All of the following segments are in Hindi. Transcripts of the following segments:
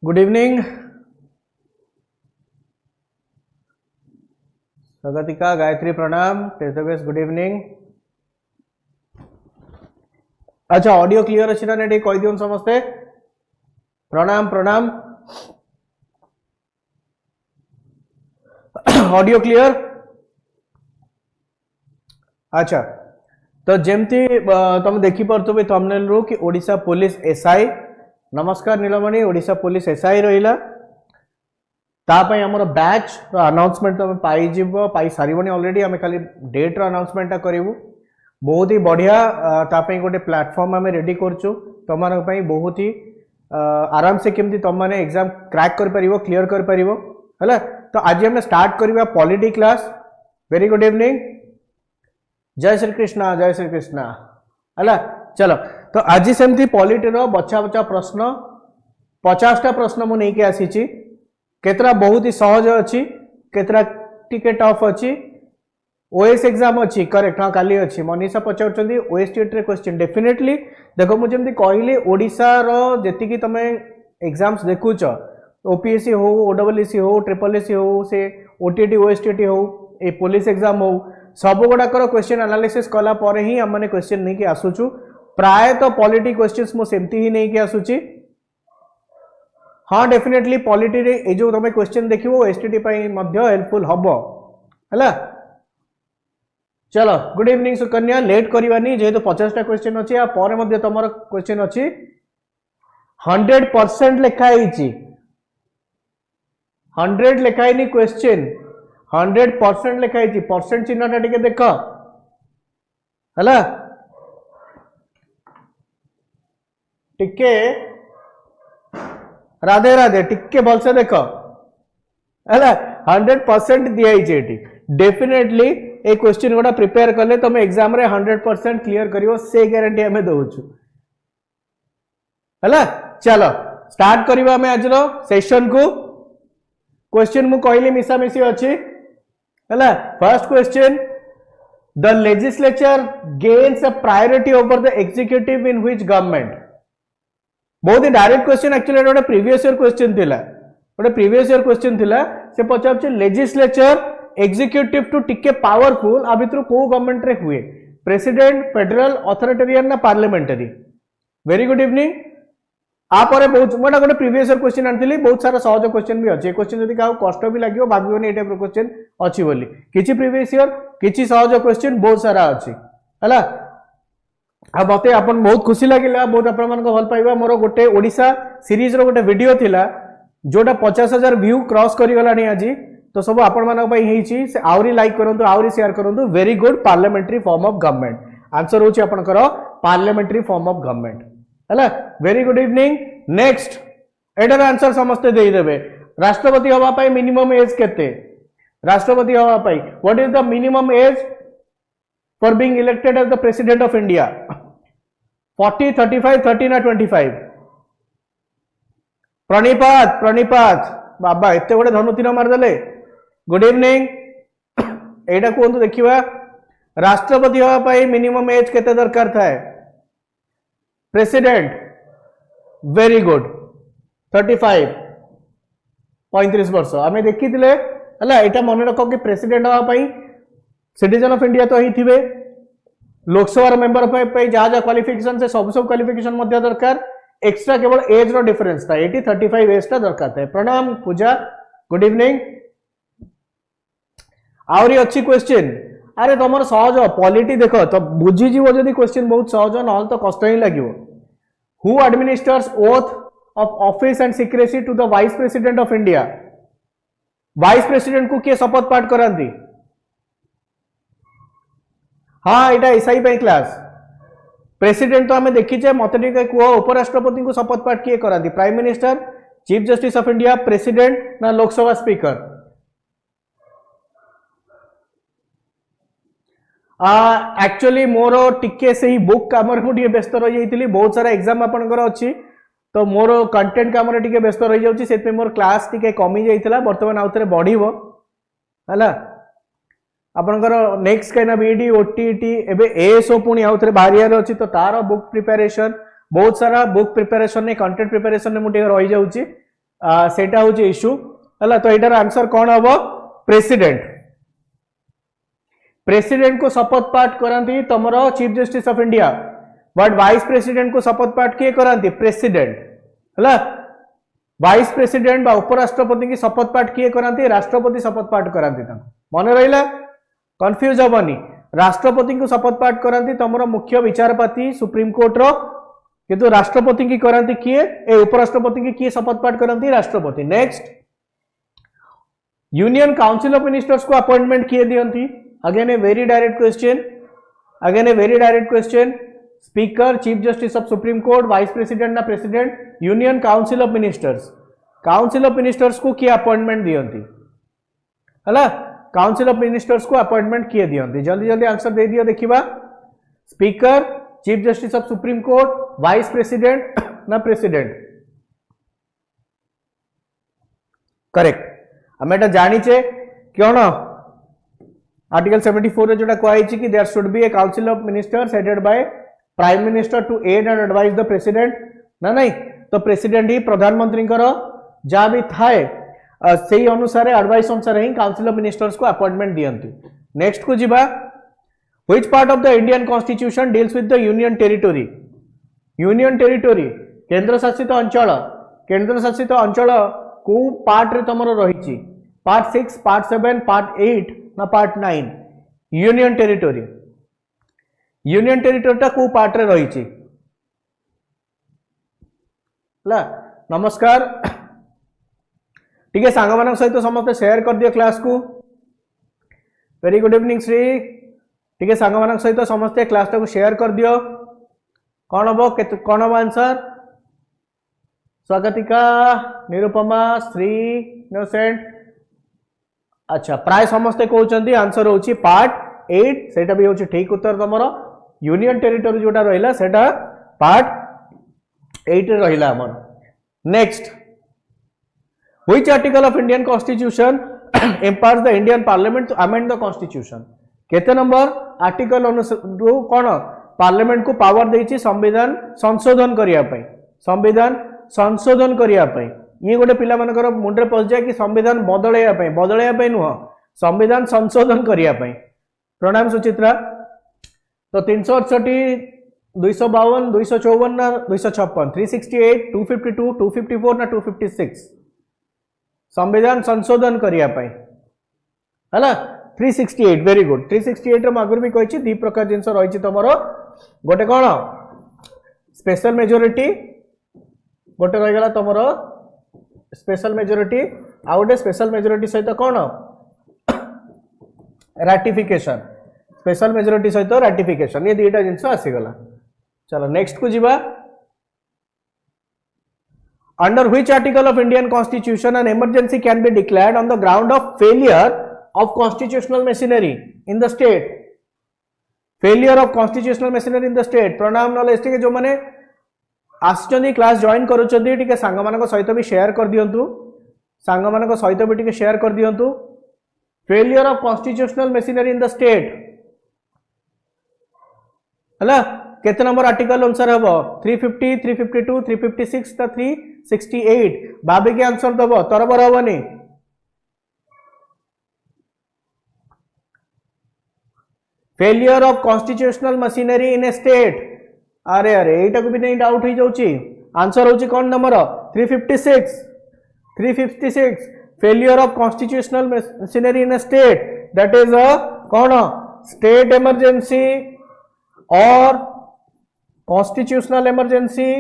गुड इवनिंग स्वागतिका गायत्री प्रणाम तेजवेश गुड इवनिंग। अच्छा ऑडियो क्लियर अच्छी ना नेटी कही दियो समस्ते प्रणाम प्रणाम ऑडियो क्लियर। अच्छा तो जमती तुम देखी पार्थ थंबनेल रू कि ओडिशा पुलिस एसआई नमस्कार नीलमणि ओडिशा पुलिस एसआई रहिला तापई हमर बैच रो अनाउंसमेंट तुम पाई सारिबनी ऑलरेडी आमे खाली डेट रो अनाउंसमेंट करिवु बहुत ही बढ़िया तापई गोटे प्लेटफॉर्म आमे रेडी करछु तमन पई बहुत ही आराम से केमती तुम माने एग्जाम क्रैक कर परिवो क्लियर कर परिवो हला। तो आज हम स्टार्ट करबा polity class. Very good evening जय श्री कृष्णा हला। चलो तो आज सेमती पॉलिटी रो बच्चा बच्चा प्रश्न 50टा प्रश्न मु नहीं के आसीची केतरा बहुत ही सहज अच्छी केतरा टिके टफ अच्छी ओएस एग्जाम अच्छी करेक्ट हाँ काली अच्छी मनीषा पचार ओएसटी रे क्वेश्चन डेफिनेटली देखो मुझे जमी कहली ओडिशा रो जेति की तमे एग्जाम्स देखुच ओपीएससी हो ओडब्ल्यूसी हो ट्रिपल एससी हो से ओटीटी ओएसटी हो ए पुलिस एग्जाम हो सब गुड़ाकर क्वेश्चन एनालिसिस कला पर ही हम माने क्वेश्चन नहीं के आसुचु प्राय तो पॉलिटी क्वेश्चंस मो सेमती ही नहीं के आसुची। हाँ डेफिनेटली पॉलिटी रे ए जो तुम क्वेश्चन देखिवो एसटीटी पई मध्य हेल्पफुल हबो हला। चलो गुड इवनिंग सुकन्या लेट करवानी जेहेतु 50टा क्वेश्चन अच्छी या पर मध्य तुम क्वेश्चन अच्छी 100% लिखाई 100 लिखाई क्वेश्चन 100% लिखाई परसेंट चिन्हटा टिके देख हला टिके राधे राधे टिके भलसे देख है 100% दिखाई डेफिनेटली ए क्वेश्चन गुड़ा प्रिपेयर कले तुम एग्जाम रे 100% क्लियर करिवो से गारंटी हमें दउछु है। चलो स्टार्ट करिवा हमें आज रो सेशन को। क्वेश्चन मु कहली मिसा मिसी अच्छी है। First question the legislature gains a priority over the executive in which government. बहुत ही डायरेक्ट क्वेश्चन एक्चुअली गोटे प्रीवियस ईयर क्वेश्चन थिला गोटे प्रीवियस ईयर क्वेश्चन थिला से पचार लेजिस्लेचर एग्जीक्यूटिव टू टिके पावरफुल आ भितर को गवर्नमेंट रे हुए प्रेसिडेंट फेडरल अथॉरिटेरियन ना पार्लियामेंटरी। वेरी गुड इवनिंग आपर बहुत मोटा गोटे प्रीवियस ईयर क्वेश्चन आनथिली बहुत सारा सहज क्वेश्चन भी अछि क्वेश्चन जदी का कष्ट भी लागियो भाबियोनी ए टाइप रो क्वेश्चन अछि बोली किछि प्रीवियस ईयर किछि सहज क्वेश्चन बहुत सारा अछि हला। आ मते अपन बहुत खुशी लागिला बहुत अपन मन को भल पाइबा मोर गोटे ओडिशा सीरीज रो गोटे वीडियो थिला जोटा 50,000 व्यू क्रॉस करि गलानी आजी तो सब आपण मानक पई हेची से आवरी लाइक करंतु आवरी शेयर करंतु। Very good parliamentary form of government answer होची आपण करो पार्लियामेंट्री फॉर्म ऑफ गवर्नमेंट हला। वेरी गुड इवनिंग नेक्स्ट एटार आंसर समस्त देई देबे राष्ट्रपति होबा पई मिनिमम एज केते राष्ट्रपति होबा पई what is the minimum age for being elected as the president of India 40 35 30 ना 25 प्रणिपात बाबा एते गोटे धनुतीर मारदेले। गुड इवनिंग एटा कहतु देखिबा राष्ट्रपति होबा पई मिनिमम एज केते दरकार थाए प्रेसिडेंट वेरी गुड 35 वर्ष आमे देखिथिले हला। एटा मन रखो कि प्रेसिडेंट होबा पई सिटीजन ऑफ इंडिया तो ही थिबे लोकसभा मेंबर पे जहाँ जहाँ क्वालिफिकेशन से सब क्वालिफिकेशन मध्य दरकार एक्स्ट्रा केवल एज रो डिफरेंस था 35 एज टा दरकार था। प्रणाम पूजा गुड इवनिंग आउरी अच्छी क्वेश्चन अरे तुम सहज पॉलिटी देख तो बुझी जीवो जदी क्वेश्चन बहुत सहज न तो कष्ट ही लागिवो। Who administers oath of office and secrecy to the vice president of India. Vice president को किए शपथ पाठ करांती हाँ यहाँ एसआई पे क्लास प्रेसिडेंट तो आम देखीचे मत कह उपराष्ट्रपति को शपथ पाठ किए कराती prime minister chief justice of India president ना लोकसभा स्पीकर। एक्चुअली मोर टिके से ही बुक काम टिके व्यस्त रही जाइए बहुत सारा एग्जाम आपंकर अच्छी तो मोर कंटेंट काम टिके व्यस्त रही जाऊँगी से मोर क्लास टिके कमी जाइए बर्तमान आउ थे बढ़िबो है आपनकर नेक्स्ट कहना बीडी ओटीटी एबे एएसओ पुणी आउ थे बाहर अच्छी तो तार बुक प्रिपरेशन बहुत सारा बुक प्रिपरेशन ने कंटेंट प्रिपरेशन ने मुझे रही जाऊँगी सेटा हूँ इश्यू है। तो यार आंसर कौन हम? प्रेसिडेंट। प्रेसिडेंट को शपथ पाठ करती तुम chief justice of India, but vice president को शपथ पाठ किए करती? प्रेसिडेंट है। वाइस प्रेसिडेंट उपराष्ट्रपति की शपथ पाठ किए करती? राष्ट्रपति शपथ पाठ करती। मन रहा? कंफ्यूज हेनी। राष्ट्रपति को शपथ पाठ करती तुम मुख्य विचारपति सुप्रीम कोर्ट रो, किंतु राष्ट्रपति की करती किए? उपराष्ट्रपति की किए शपथ पाठ करती? राष्ट्रपति। Next, union council of ministers को अपॉइंटमेंट किए दियंती? Again a very direct question, again a very direct question. Speaker, chief justice of supreme court, vice president ना president? Union council of ministers. Council of ministers को किए अपॉइंटमेंट दियंती? है काउंसिल ऑफ मिनिस्टर्स को अपॉइंटमेंट किए दियंती? जल्दी जल्दी आंसर दे दियो देखिबा। Speaker, chief justice of supreme court, vice president ना प्रेसिडेंट? करेक्ट। आम एटा जानिचे कौन? आर्टिकल 74 जोटा कहई कि there should be a council of ministers headed by prime minister to aid and advise the president ना नहीं? तो प्रेसिडेंट ही प्रधानमंत्री जहाँ भी थाए से अनुसार एडवाइस अनुसार ही काउंसिल ऑफ मिनिस्टर्स को अपॉइंटमेंट दियंती। नेक्स्ट को जिबा। Which part of the Indian constitution deals with the union territory? Union territory केंद्र शासित अंचल, केंद्र शासित अंचल को पार्ट रे तमरो रहिछि? पार्ट 6, पार्ट 7, पार्ट 8 ना पार्ट 9? यूनियन टेरिटोरी, यूनियन टेरिटोरीटा को पार्ट रे रहिछि? नमस्कार, ठीक है सांग मान सहित समस्त शेयर कर दियो क्लास को। Very good evening Shri. ठीक है सांग मान सहित समस्त क्लास टाक शेयर कर दियो। कौन हम कौन हम आंसर? स्वागतिका, निरुपमा, श्री, इनोसेंट। अच्छा प्राय समस्ते कहते आंसर होची पार्ट 8, सेटा भी होची ठीक उत्तर तुम। यूनियन टेरिटोरी जोटा रहिला सेटा पार्ट 8 रे रहिला हमर। Next, which article of Indian constitution empowers the Indian parliament to amend the constitution? केते नंबर आर्टिकल अनुसार कौन पार्लियामेंट को पावर देछि संविधान संशोधन करिया पई? संविधान संशोधन करिया पई। ये गोटे पिला मानकर मुंडरे पस जाए कि संविधान बदलैया पई, बदलैया पई नुह, संविधान संशोधन करिया पई। प्रणाम सुचित्रा। तो 368, 252, 254 ना 256, 368, 252, 254 ना 256? संविधान संशोधन करिया पई है ना? 368। Very good. 368 रे आगुर भी कहि दी प्रकार जिंस रही तुमरो। गोटे कौन स्पेशल मेजोरिटी, गोटे रही गला तुमरो स्पेशल मेजोरिटी, आ गोटे स्पेशल मेजोरिटी सहित कौन राटिफिकेशन, स्पेशल मेजोरिटी सहित राटिफिकेशन, ये दुईटा जिनस आसीगला। चलो नेक्स्ट को जीवा। Under which article of Indian constitution an emergency can be declared on the ground of failure of constitutional machinery in the state? Failure of constitutional machinery in the state. प्रणाम नॉलेज। ठीक है जो मैंने आसचंदी क्लास जॉइन करूचंदी ठीक है सांग मान सहित भी शेयर कर दियंतु, सांग मान सहित भी ठीक शेयर कर दियंतु। Failure of constitutional machinery in the state हला केते नंबर आर्टिकल अनुसार हम? 350, 352, 356 ता 368? बाबे के आंसर दब तरबर हबनी। Failure of constitutional machinery in a state. अरे अरे एटा को भी नहीं डाउट हो जाउची। आंसर होची कौन number? 356, 356। Failure of constitutional machinery in a state, that is a कौन? स्टेट इमरजेंसी और कॉन्स्टिट्यूशनल इमरजेंसी,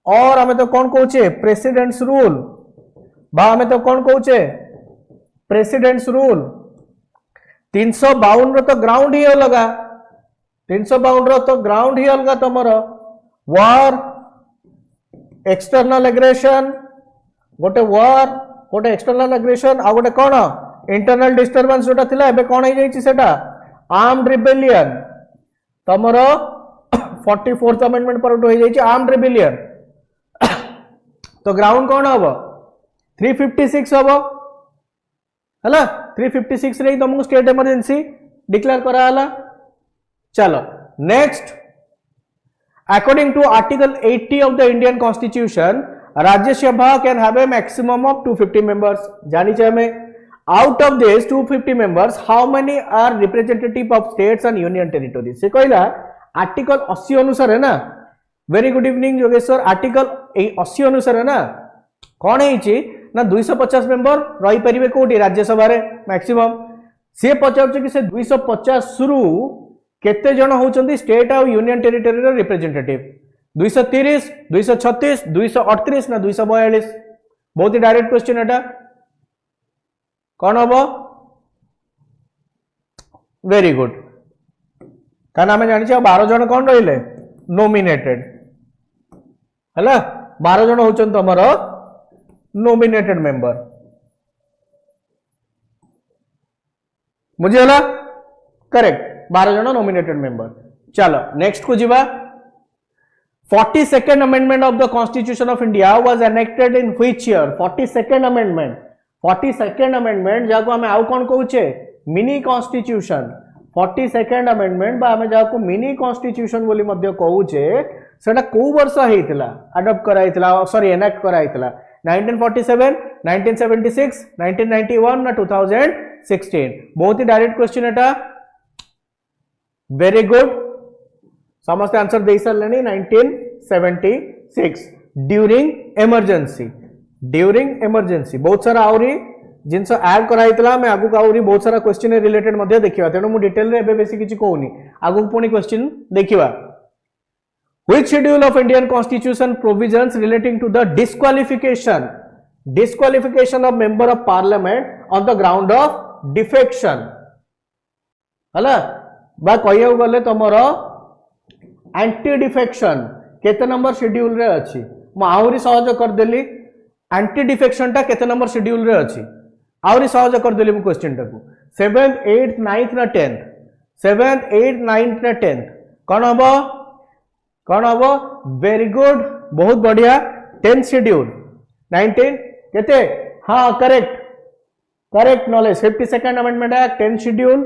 और हमें तो कौन कहचे? प्रेसिडेंट्स रूल, बा हमें तो कौन कहचे? Presidents rule. 352 तो ग्राउंड ही अलगा, 352 तो ग्राउंड ही अलगा तुमर। वार, एक्सटर्नल एग्रेशन, गोटे वार, गोटे एक्सटर्नल एग्रेशन, आ गोटे कौन? इंटरनल डिस्टर्बेंस जोटा थिला एबे कौन हो जाइछि सेटा? Armed rebellion. तुमर 44th अमेंडमेंट पर हो जाइछि आर्म्ड रिबेलियन। तो ग्राउंड कौन हम? 356 हम है। 356 रे तुमको स्टेट इमरजेंसी डिक्लेयर कराला। चलो next, according to article 80 of the Indian constitution Rajya Sabha can have a maximum of 250 members जानी चाहिए out of this 250 members how many are representative of states and union territory से कहला आर्टिकल 80 अनुसार है ना very good evening Yogeshwar article 80 अनुसार है ना कौन है ना 250 मेंबर रही परिवे कोठी राज्यसभा रे मैक्सिमम से पचार कि से 250 रु केते जन होचंदी स्टेट और यूनियन टेरिटरी रो रिप्रेजेंटेटिव 230 236 238 ना 242 बहुत ही डायरेक्ट क्वेश्चन एटा कौन हबो वेरी गुड कारण आम जानी 12 जन कौन रहिले नोमिनेटेड हैला 12 जन होचन तमर नोमिनेटेड मेंबर मुझे हला करेक्ट 12 जन नोमिनेटेड मेंबर चलो नेक्स्ट को जीवा 42nd amendment of the constitution of India was enacted in which year 42nd amendment जाको हमें आउ कौन कहूचे मिनी कॉन्स्टिट्यूशन 42nd amendment बा हमें जाको मिनी कॉन्स्टिट्यूशन बोली मध्य कहूचे सेटा को वर्ष हेतिला अडॉप्ट कराइतिला सॉरी एनेक्ट कराइतिला 1947 1976 1991 ना 2016 बहुत ही डायरेक्ट क्वेश्चन एटा वेरी गुड समस्त आंसर दे सरले 1976 ड्यूरिंग इमरजेंसी बहुत सारा आउरी जिनस ऐड कराइतला मैं आगु आउरी बहुत सारा क्वेश्चन रिलेटेड मध्ये देखिबा तेनो मु डिटेल रे एबे बेसी किछि कहूनी आगु पुनी क्वेश्चन देखिबा Which schedule of Indian Constitution provisions relating to the disqualification of member of parliament on the ground of defection हला बा कहियो गले तमरो एंटी डिफेक्शन केते नंबर शेड्यूल रे अछि म आउरी सहज कर देली एंटी डिफेक्शन टा केते नंबर शेड्यूल रे अछि आउरी सहज कर देली म क्वेश्चन टा को 7th 8th 9th ना 10th 7th 8th 9th ना 10th कौन हबो वेरी गुड बहुत बढ़िया 10th शेड्यूल 19 केते हां correct knowledge 52nd amendment act 10th schedule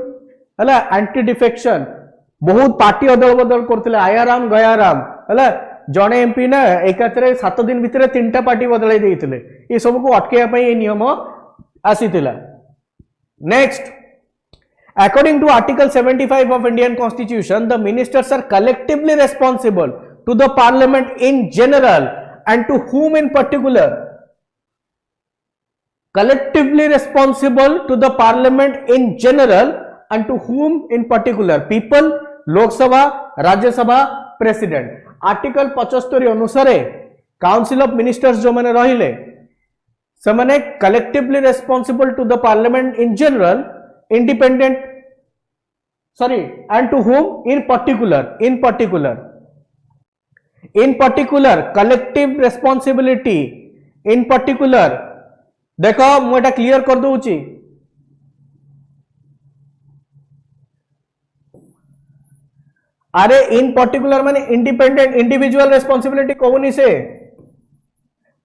हला एंटी डिफेक्शन बहुत पार्टी अदल बदल करथिले आयाराम गयाराम हला जणे एमपी ना एकातरे 7 दिन भितरे 3टा पार्टी बदलाई देइथिले ए सब को अटकेया पई ए नियम आसीथिला next According to Article 75 of Indian Constitution, the ministers are collectively responsible to the Parliament in general and to whom in particular? Collectively responsible to the Parliament in general and to whom in particular? People, Lok Sabha, Rajya Sabha, President. Article 75 अनुसारे Council of Ministers जो मैंने रहिले, समने collectively responsible to the Parliament in general. Independent and to whom in particular collective responsibility in particular देखो मु एटा क्लियर कर दूची अरे इन पर्टिकुलर माने इंडिपेंडेंट इंडिविजुअल रेस्पॉन्सिबिलिटी कहूनी से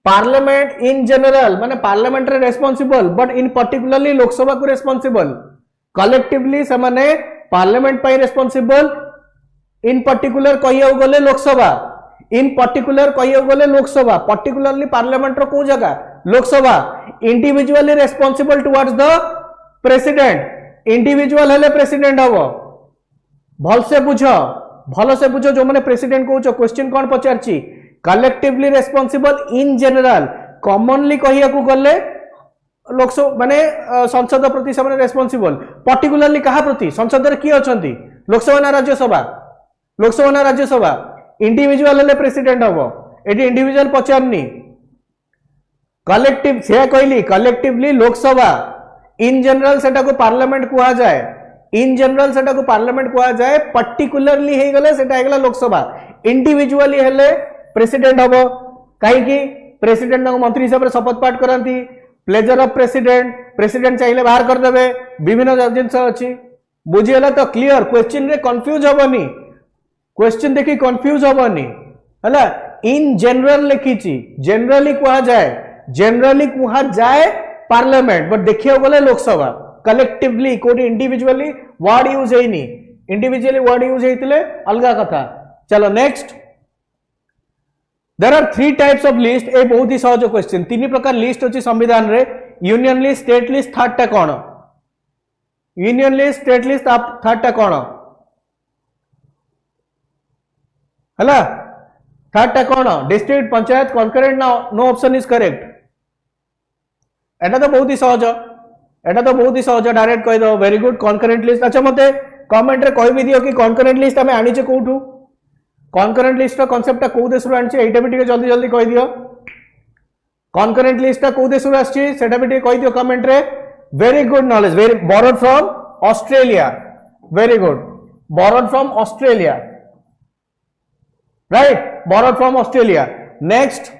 पार्लियामेंट इन जनरल माने पार्लियामेंट रे responsible but in particularly Lok Sabha को रेस्पॉन्सिबल कलेक्टिवली से माने पार्लियामेंट पाई रेस्पॉन्सिबल इन पर्टिकुलर कहियो गले लोकसभा इन पर्टिकुलर कहियो गले लोकसभा पर्टिकुलरली पार्लियामेंट रो को जगह Lok Sabha individually responsible towards the president individual हेले प्रेसिडेंट हबो भल से बुझो जो माने president कहउछो question cone पचारची collectively responsible in general commonly कहिया को गले लोकसभा माने संसद प्रति से रेस्पॉन्सिबल पर्टिकुलरली कहा प्रति संसद रे की अछंती लोकसभा ना राज्यसभा इंडिविजुअल हेले प्रेसिडेंट हबो एटी इंडिविजुअल पचारनी कलेक्टिव से कहली कलेक्टिवली लोकसभा इन जनरल सेटा को पार्लियामेंट कुआ जाए इन जनरल सेटा को पार्लियामेंट कुआ जाए पर्टिकुलरली हे गले सेटा हेगला लोकसभा इंडिविजुअली हेले प्रेसिडेंट हबो काहे कि प्रेसिडेंट मंत्री हिसाब रे शपथ पाठ करंती प्लेजर ऑफ प्रेसिडेंट चाहिए बाहर कर देबे विभिन्न जिनस अछि बुझियला तो क्लियर क्वेश्चन रे कंफ्यूज होबनी क्वेश्चन देखि कंफ्यूज होबनी हला इन जनरल लिखिची जनरली कुहा जाए पार्लियामेंट बट देखियो गले लोकसभा कलेक्टिवली कोडी इंडिविजुअली वर्ड यूज हेनी इंडिविजुअली वर्ड यूज हेतिले अलगा कथा चलो next there are 3 types of list ए बहुत ही सहज क्वेश्चन 3 प्रकार लिस्ट अछि संविधान रे union list state list third टा कोन union list state list third टा कोन हला थर्ड टा कोन डिस्ट्रिक्ट पंचायत कॉन्करेंट ना नो ऑप्शन इज करेक्ट एटा तो बहुत ही सहज डायरेक्ट कहि दो वेरी गुड कॉन्करेंट लिस्ट अच्छा मते कमेंट रे कहि भी दियो कि कॉन्करेंट लिस्ट हमें आनी छे कोठू कॉन्करेंट लिस्ट रो कांसेप्ट को देश रो आनी छे एटा भी ठीक जल्दी जल्दी कहि दियो कॉन्करेंट लिस्ट को देश रो आछी सेटा भी ठीक कहि दियो कमेंट रे very good knowledge very borrowed from Australia very good borrowed from Australia right borrowed from Australia next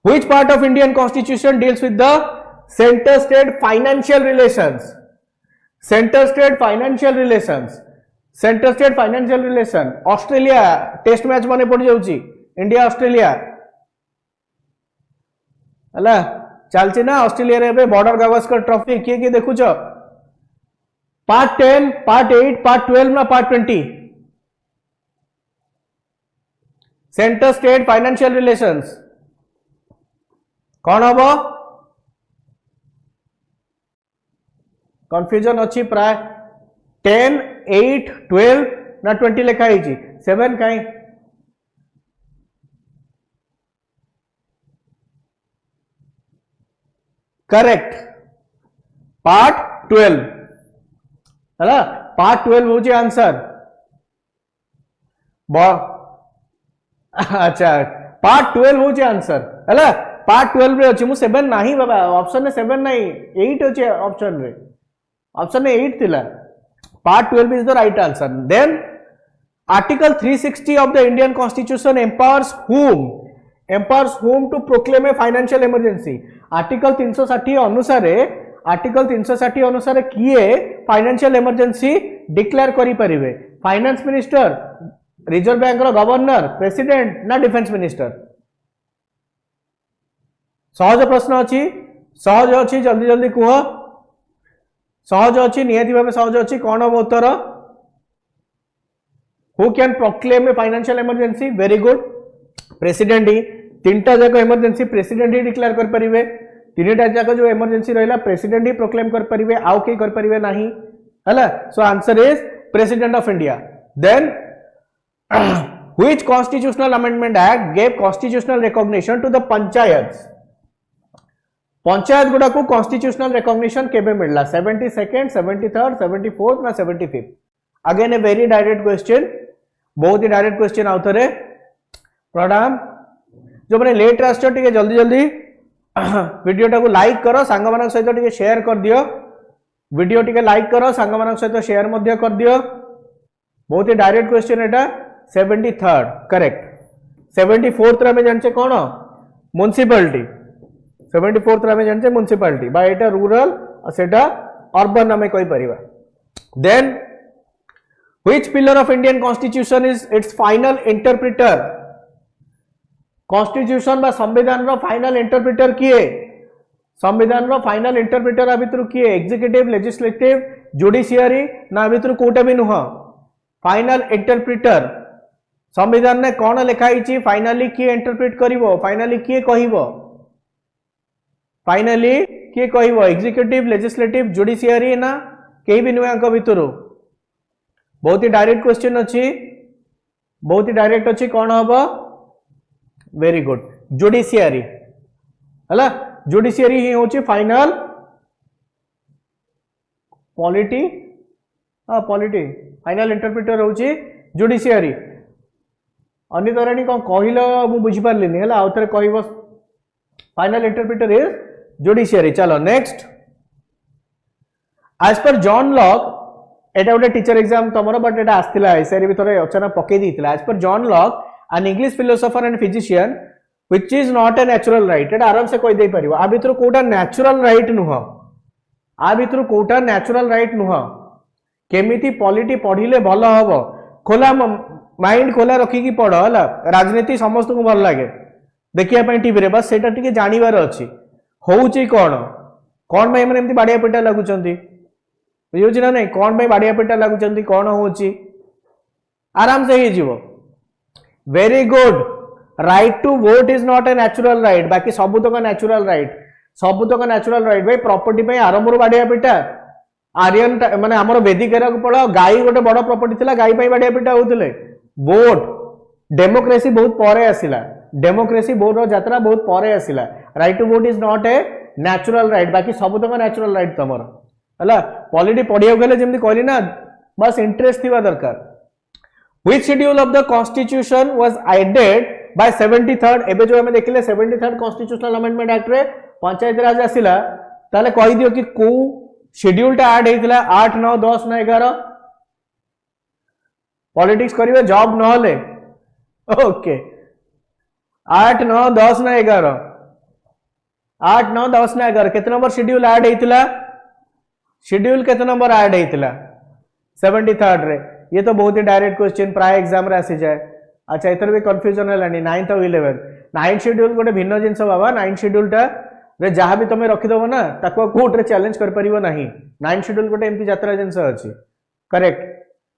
Which part of Indian Constitution deals with the center-state financial relations? Center-state financial relations. Center-state financial relation. Australia test match माने पड़ जाउची. India Australia. हला चलची ना ऑस्ट्रेलिया रे बे बॉर्डर गावस्कर ट्रॉफी किए देखु छ पार्ट 10 पार्ट 8 पार्ट 12 ना part 20 centre state financial relations कौन हम कंफ्यूजन अच्छी प्राय 10 8 12 ना 20 लिखा है 7 कहीं करेक्ट पार्ट 12 है पार्ट 12 हो आंसर अच्छा पार्ट 12 हो आंसर है पार्ट 12 रे अछि मु 7 नाही बाबा ऑप्शन में 7 नाही 8 अछि ऑप्शन में 8 थिला part 12 is the right answer then article 360 of the Indian constitution empowers whom to proclaim a financial emergency article 360 अनुसार किए फाइनेंशियल इमरजेंसी डिक्लेयर करि परिबे फाइनेंस मिनिस्टर रिजर्व बैंक रो गवर्नर प्रेसिडेंट ना डिफेंस मिनिस्टर सहज प्रश्न अच्छी जल्दी जल्दी कह सहज अच्छी निहाती भाव सहज अच्छी कौन हम उत्तर who can proclaim a financial emergency very good president ही 3टा जाक इमरजेंसी प्रेसिडेंट ही डिक्लेयर कर परिबे 3टा जाक जो इमरजेंसी रहिला प्रेसिडेंट ही प्रोक्लेम कर परिबे आउ के कर परिबे नाही हला so answer is president of India then which constitutional amendment act gave constitutional recognition to the panchayats panchayat गुड़ा को कॉन्स्टिट्यूशनल रिकॉग्निशन केबे मिलला 72nd 73rd 74th ना 75th again a very direct question बहुत ही डायरेक्ट क्वेश्चन आउथरे प्रणाम जो मैंने लेट आसछ टिके जल्दी जल्दी वीडियो टाको लाइक करो सांग मान सहित टिके शेयर कर दियो वीडियो टिके लाइक करो सांग मान सहित शेयर मध्य कर दियो बहुत ही डायरेक्ट क्वेश्चन एटा 73rd करेक्ट 74th रे में जानचे कोन म्युनिसिपैलिटी 74th रे में जानचे म्युनिसिपैलिटी बा एटा रूरल और सेटा अर्बन हमें कोई परिबा then which pillar of Indian constitution is its final interpreter constitution बा संविधान रो फाइनल इंटरप्रेटर किए संविधान रो फाइनल इंटरप्रेटर आ भितर किए एग्जीक्यूटिव लेजिस्लेटिव जुडिशियरी ना भितर कोटा भी नुह फाइनल इंटरप्रेटर संविधान ने कौन लिखाई छी फाइनली किए इंटरप्रेट करिवो फाइनली किए कहिवो फाइनली किए कहिवो एग्जीक्यूटिव लेजिस्लेटिव जुडिशियरी ना केही भी नुआ को भितर बहुत ही डायरेक्ट क्वेश्चन अछि बहुत ही डायरेक्ट अछि कौन हबो वेरी गुड जुडिशियरी हला जुडिशियरी ही होची final polity polity final interpreter होची जुडिशियरी अन्य तरह कौन कहल मु बुझी पारलिनी हला आउथरे कहबो फाइनल इंटरप्रेटर इज जुडिशियरी चलो next as per John Locke एटा गोटे teacher exam तमरो but Etah आस्तिला SR भीतर अचानक पके दीतिला as per John Locke an English philosopher and physician which is not a natural right एटा आराम से कोई दे परिबो आ भितर कोटा नेचुरल राइट नुह आ भितर कोटा नेचुरल राइट नुह केमिति पॉलिटी पढिले भलो हबो खोला माइंड खोला रखी की पढ़ हला राजनीति समस्त को भल लागे देखिया पई टीवी रे बस सेटा टिके जानिबार अछि होउची कोन कोन भाई माने एमति बाडिया पेटा लागुचंती बुझुची ना नहीं कोन भाई बाडिया पेटा लागुचंती कोन होउची आराम से ही जीवो very good right to vote is not a natural right बाकी सबुतक नेचुरल राइट सबुतक नेचुरल राइट भाई प्रॉपर्टी पे आरंभ बाड़िया पिटा आर्यन माने हमर वैदिक एरा को पढ़ा गाई गोटे बड़ प्रॉपर्टी थिला गाई पे बाड़िया पिटा होउतले वोट डेमोक्रेसी बहुत परे आसिला डेमोक्रेसी बहुत यात्रा बहुत परे आसिला right to vote is not a natural right बाकी सबुतक नेचुरल राइट तमर हला पॉलिटी पढ़िया गले जेमति कहली ना बस इंटरेस्ट थिबा दरकार which schedule of the constitution was added by 73rd एबे जो हमें देखिले 73rd कॉन्स्टिट्यूशनल अमेंडमेंट एक्ट रे पंचायत राज आसिला ताले कहि दियो कि को शेड्यूल टा ऐड हेतिला 8 9 10 ना 11 पॉलिटिक्स करिवे जॉब न होले ओके 8 9 10 ना 11 8 9 10 ना 11 केते नंबर शेड्यूल ऐड हेतिला शेड्यूल केते नंबर ऐड हेतिला 73rd रे ये तो बहुत ही डायरेक्ट क्वेश्चन प्राय एग्जाम रे आसी जाए अच्छा इतर भी कंफ्यूजन हेलानी 9th और 11th 9th शेड्यूल गोटे भिन्न जिंस बाबा 9th शेड्यूल टा रे जहां भी तुम रखिदब ना ताको कोर्ट रे चैलेंज कर परिबो नाही 9th शेड्यूल गोटे एमती यात्रा जिंस अछि करेक्ट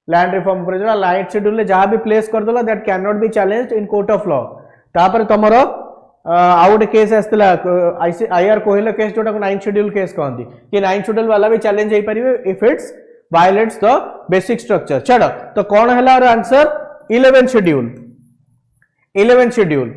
लैंड रिफॉर्म पर जरा 9th शेड्यूल ले जहां भी प्लेस कर दला that can not be challenged in court of law तापर तमरो आउट केस आस्तला आईआर कोहिल केस जोटा 9th शेड्यूल केस कहंती कि 9th शेड्यूल वाला भी चैलेंज हे परिबे if it's violates the basic structure चलो तो कौन है और answer 11th schedule 11th schedule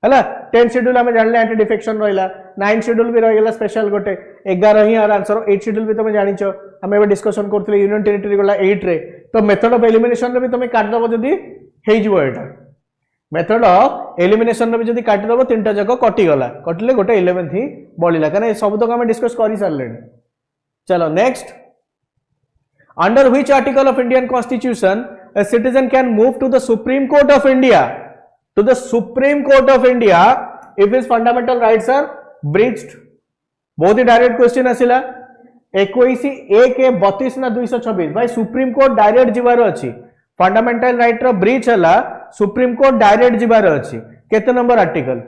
हैला 10th शेड्यूल हमें जानले एंटी डिफेक्शन रहिला 9th शेड्यूल भी रहिला स्पेशल गोटे 11 ही और आंसर 8th शेड्यूल भी तुम जानिछो हमें एबे डिस्कशन करथले यूनियन टेरिटरी गला 8 रे तो मेथड ऑफ एलिमिनेशन रे भी तुम काट दबो जदी हेइ जिवो एटा मेथड ऑफ एलिमिनेशन रे भी जदी काट दबो तीनटा जक कटि गला कटले गोटे 11th ही बळिला कारण ए सब तो हमें डिस्कस करि सारले चलो next Under which article of Indian Constitution a citizen can move to the Supreme Court of India? To the Supreme Court of India if his fundamental rights are breached. बहुत ही डायरेक्ट क्वेश्चन आसिला 21 1 32 ना 226 भाई सुप्रीम कोर्ट डायरेक्ट जिबार अछि फंडामेंटल राइट रो ब्रीच हला सुप्रीम कोर्ट डायरेक्ट जिबार अछि केते number article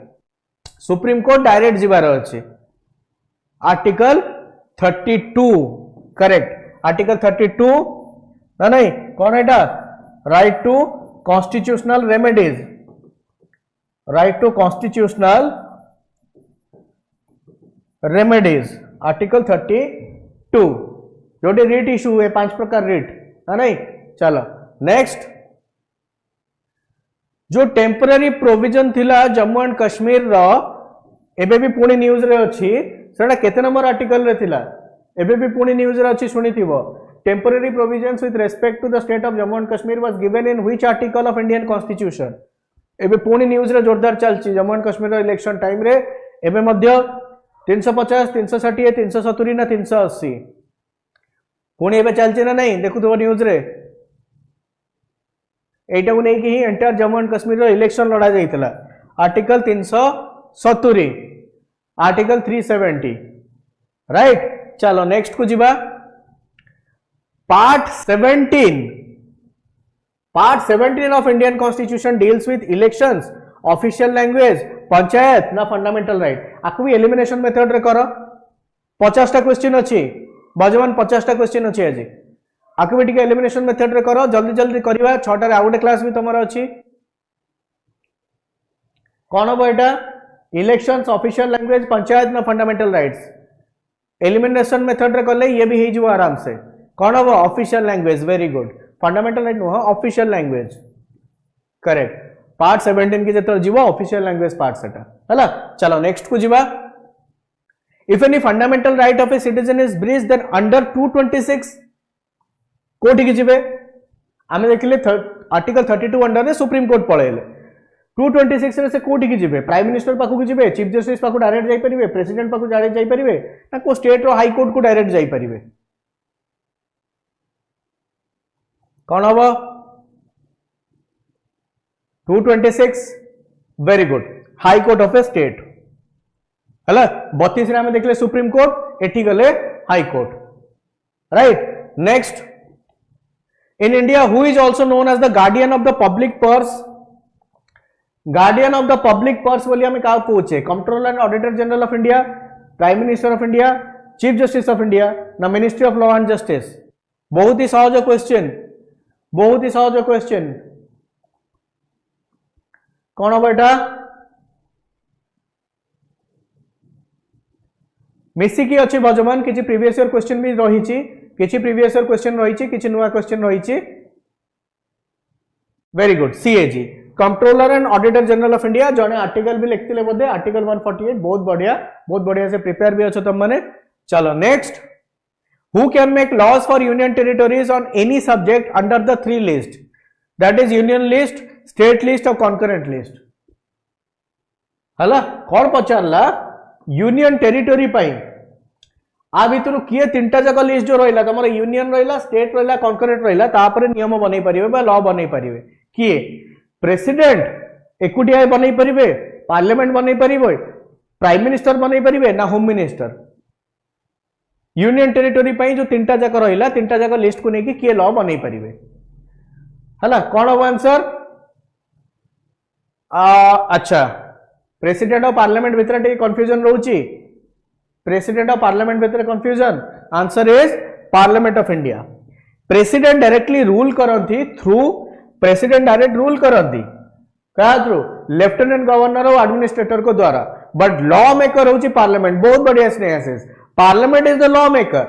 supreme court direct जिबार अछि आर्टिकल 32 करेक्ट आर्टिकल 32 ना नहीं कौन है right to constitutional remedies right to constitutional remedies article 32 जो रिट इशू हुए 5 प्रकार रिट ना नहीं चलो नेक्स्ट जो टेम्पररी प्रोविजन थिला जम्मू एंड कश्मीर रो एबे भी पुणी न्यूज रे अछि सेटा केते नंबर आर्टिकल रे थिला एबे भी पुणी न्यूज रे अछि सुनिथिबो temporary provisions with respect to the state of Jammu and Kashmir was given in which article of Indian constitution एबे पुणी न्यूज रे जोरदार चलछि जम्मू एंड कश्मीर रो इलेक्शन टाइम रे एबे मध्य 350 360 370 ना 380 पुणी एबे चलछि ना नहीं देखुथबो न्यूज रे एटा को नहीं कि ही एंटायर जम्मू एंड कश्मीर रो इलेक्शन लड़ा जाइतला आर्टिकल 370 आर्टिकल 370 राइट चलो नेक्स्ट को जीवा part 17 of Indian constitution deals with elections official language panchayat ना फंडामेंटल राइट आपको भी एलिमिनेशन मेथड रे करो 50 टा क्वेश्चन अछि बजवान 50 टा क्वेश्चन अछि आज आपको भी टिके एलिमिनेशन मेथड रे करो जल्दी जल्दी करबा 6 टा रे आउट क्लास भी तमरा अछि कोन हो एटा इलेक्शंस ऑफिशियल लैंग्वेज पंचायत ना फंडामेंटल राइट्स एलिमिनेशन मेथड रे करले ये भी हे जो आराम से कौन हो official language very good fundamental right no official language correct part 17 की जेतर जीवो ऑफिशियल लैंग्वेज पार्ट सेटा हला चलो नेक्स्ट को जीवा if any fundamental right of a citizen is breach then under 226 कोठी की जीवे आमे देखिले आर्टिकल 32 अंडर रे सुप्रीम कोर्ट पळेले 226 रे से कोठी की जीवे प्राइम मिनिस्टर पाखु की जीवे चीफ जस्टिस पाखु डायरेक्ट जाई परिबे प्रेसिडेंट पाखु डायरेक्ट जाई परिबे ना को स्टेट रो हाई कोर्ट को डायरेक्ट जाई परिबे कौन हबो 226 very good high court of a state हला 32 रे हमें देखले सुप्रीम कोर्ट एठी गले high court right next in India who is also known as the guardian of the public purse guardian of the public purse बोली हमें क्या पूछे controller and auditor general of India prime minister of India chief justice of India ना ministry of law and justice बहुत ही सहज क्वेश्चन कौन हम एटा मिसिकी अच्छी बजमान किसी प्रीवियस ईयर क्वेश्चन भी रही किसी प्रीवियस ईयर क्वेश्चन रही किसी नुआ क्वेश्चन रही very good CAG controller and auditor general of India जने आर्टिकल भी लिखते बोधे आर्टिकल 148 बहुत बढ़िया से प्रिपेयर भी अच्छो तुम मैंने चलो next who can make laws for union territories on any subject under the 3 list that is union list state list और कॉन्करेंट लिस्ट हला कौन पचारला यूनियन टेरिटोरी पाई आ भितर किए 3टा जाक लिस्ट जो रहा तुम यूनियन रहा स्टेट रहा कॉन्करेंट रहा तापर नियम बन पारे लॉ बन पारे किए प्रेसिडेंट एकुटिया बन पारे पार्लियामेंट बन पारे प्राइम मिनिस्टर बन पारे ना होम मिनिस्टर यूनियन टेरिटोरी पाई जो 3टा जाक रहा 3टा जाक लिस्ट को लेकिन किए लॉ बन पारे है कौन हम आंसर अच्छा प्रेसिडेंट ऑफ पार्लियामेंट भितर टे कंफ्यूजन रोची प्रेसिडेंट ऑफ पार्लियामेंट भितर confusion answer is parliament of India president directly rule करंती थ्रू प्रेसिडेंट डायरेक्ट रूल करंती क्या थ्रू लेफ्टिनेंट गवर्नर और एडमिनिस्ट्रेटर को द्वारा बट लॉ मेकर होची पार्लियामेंट बहुत बढ़िया Snehasis parliament is the law maker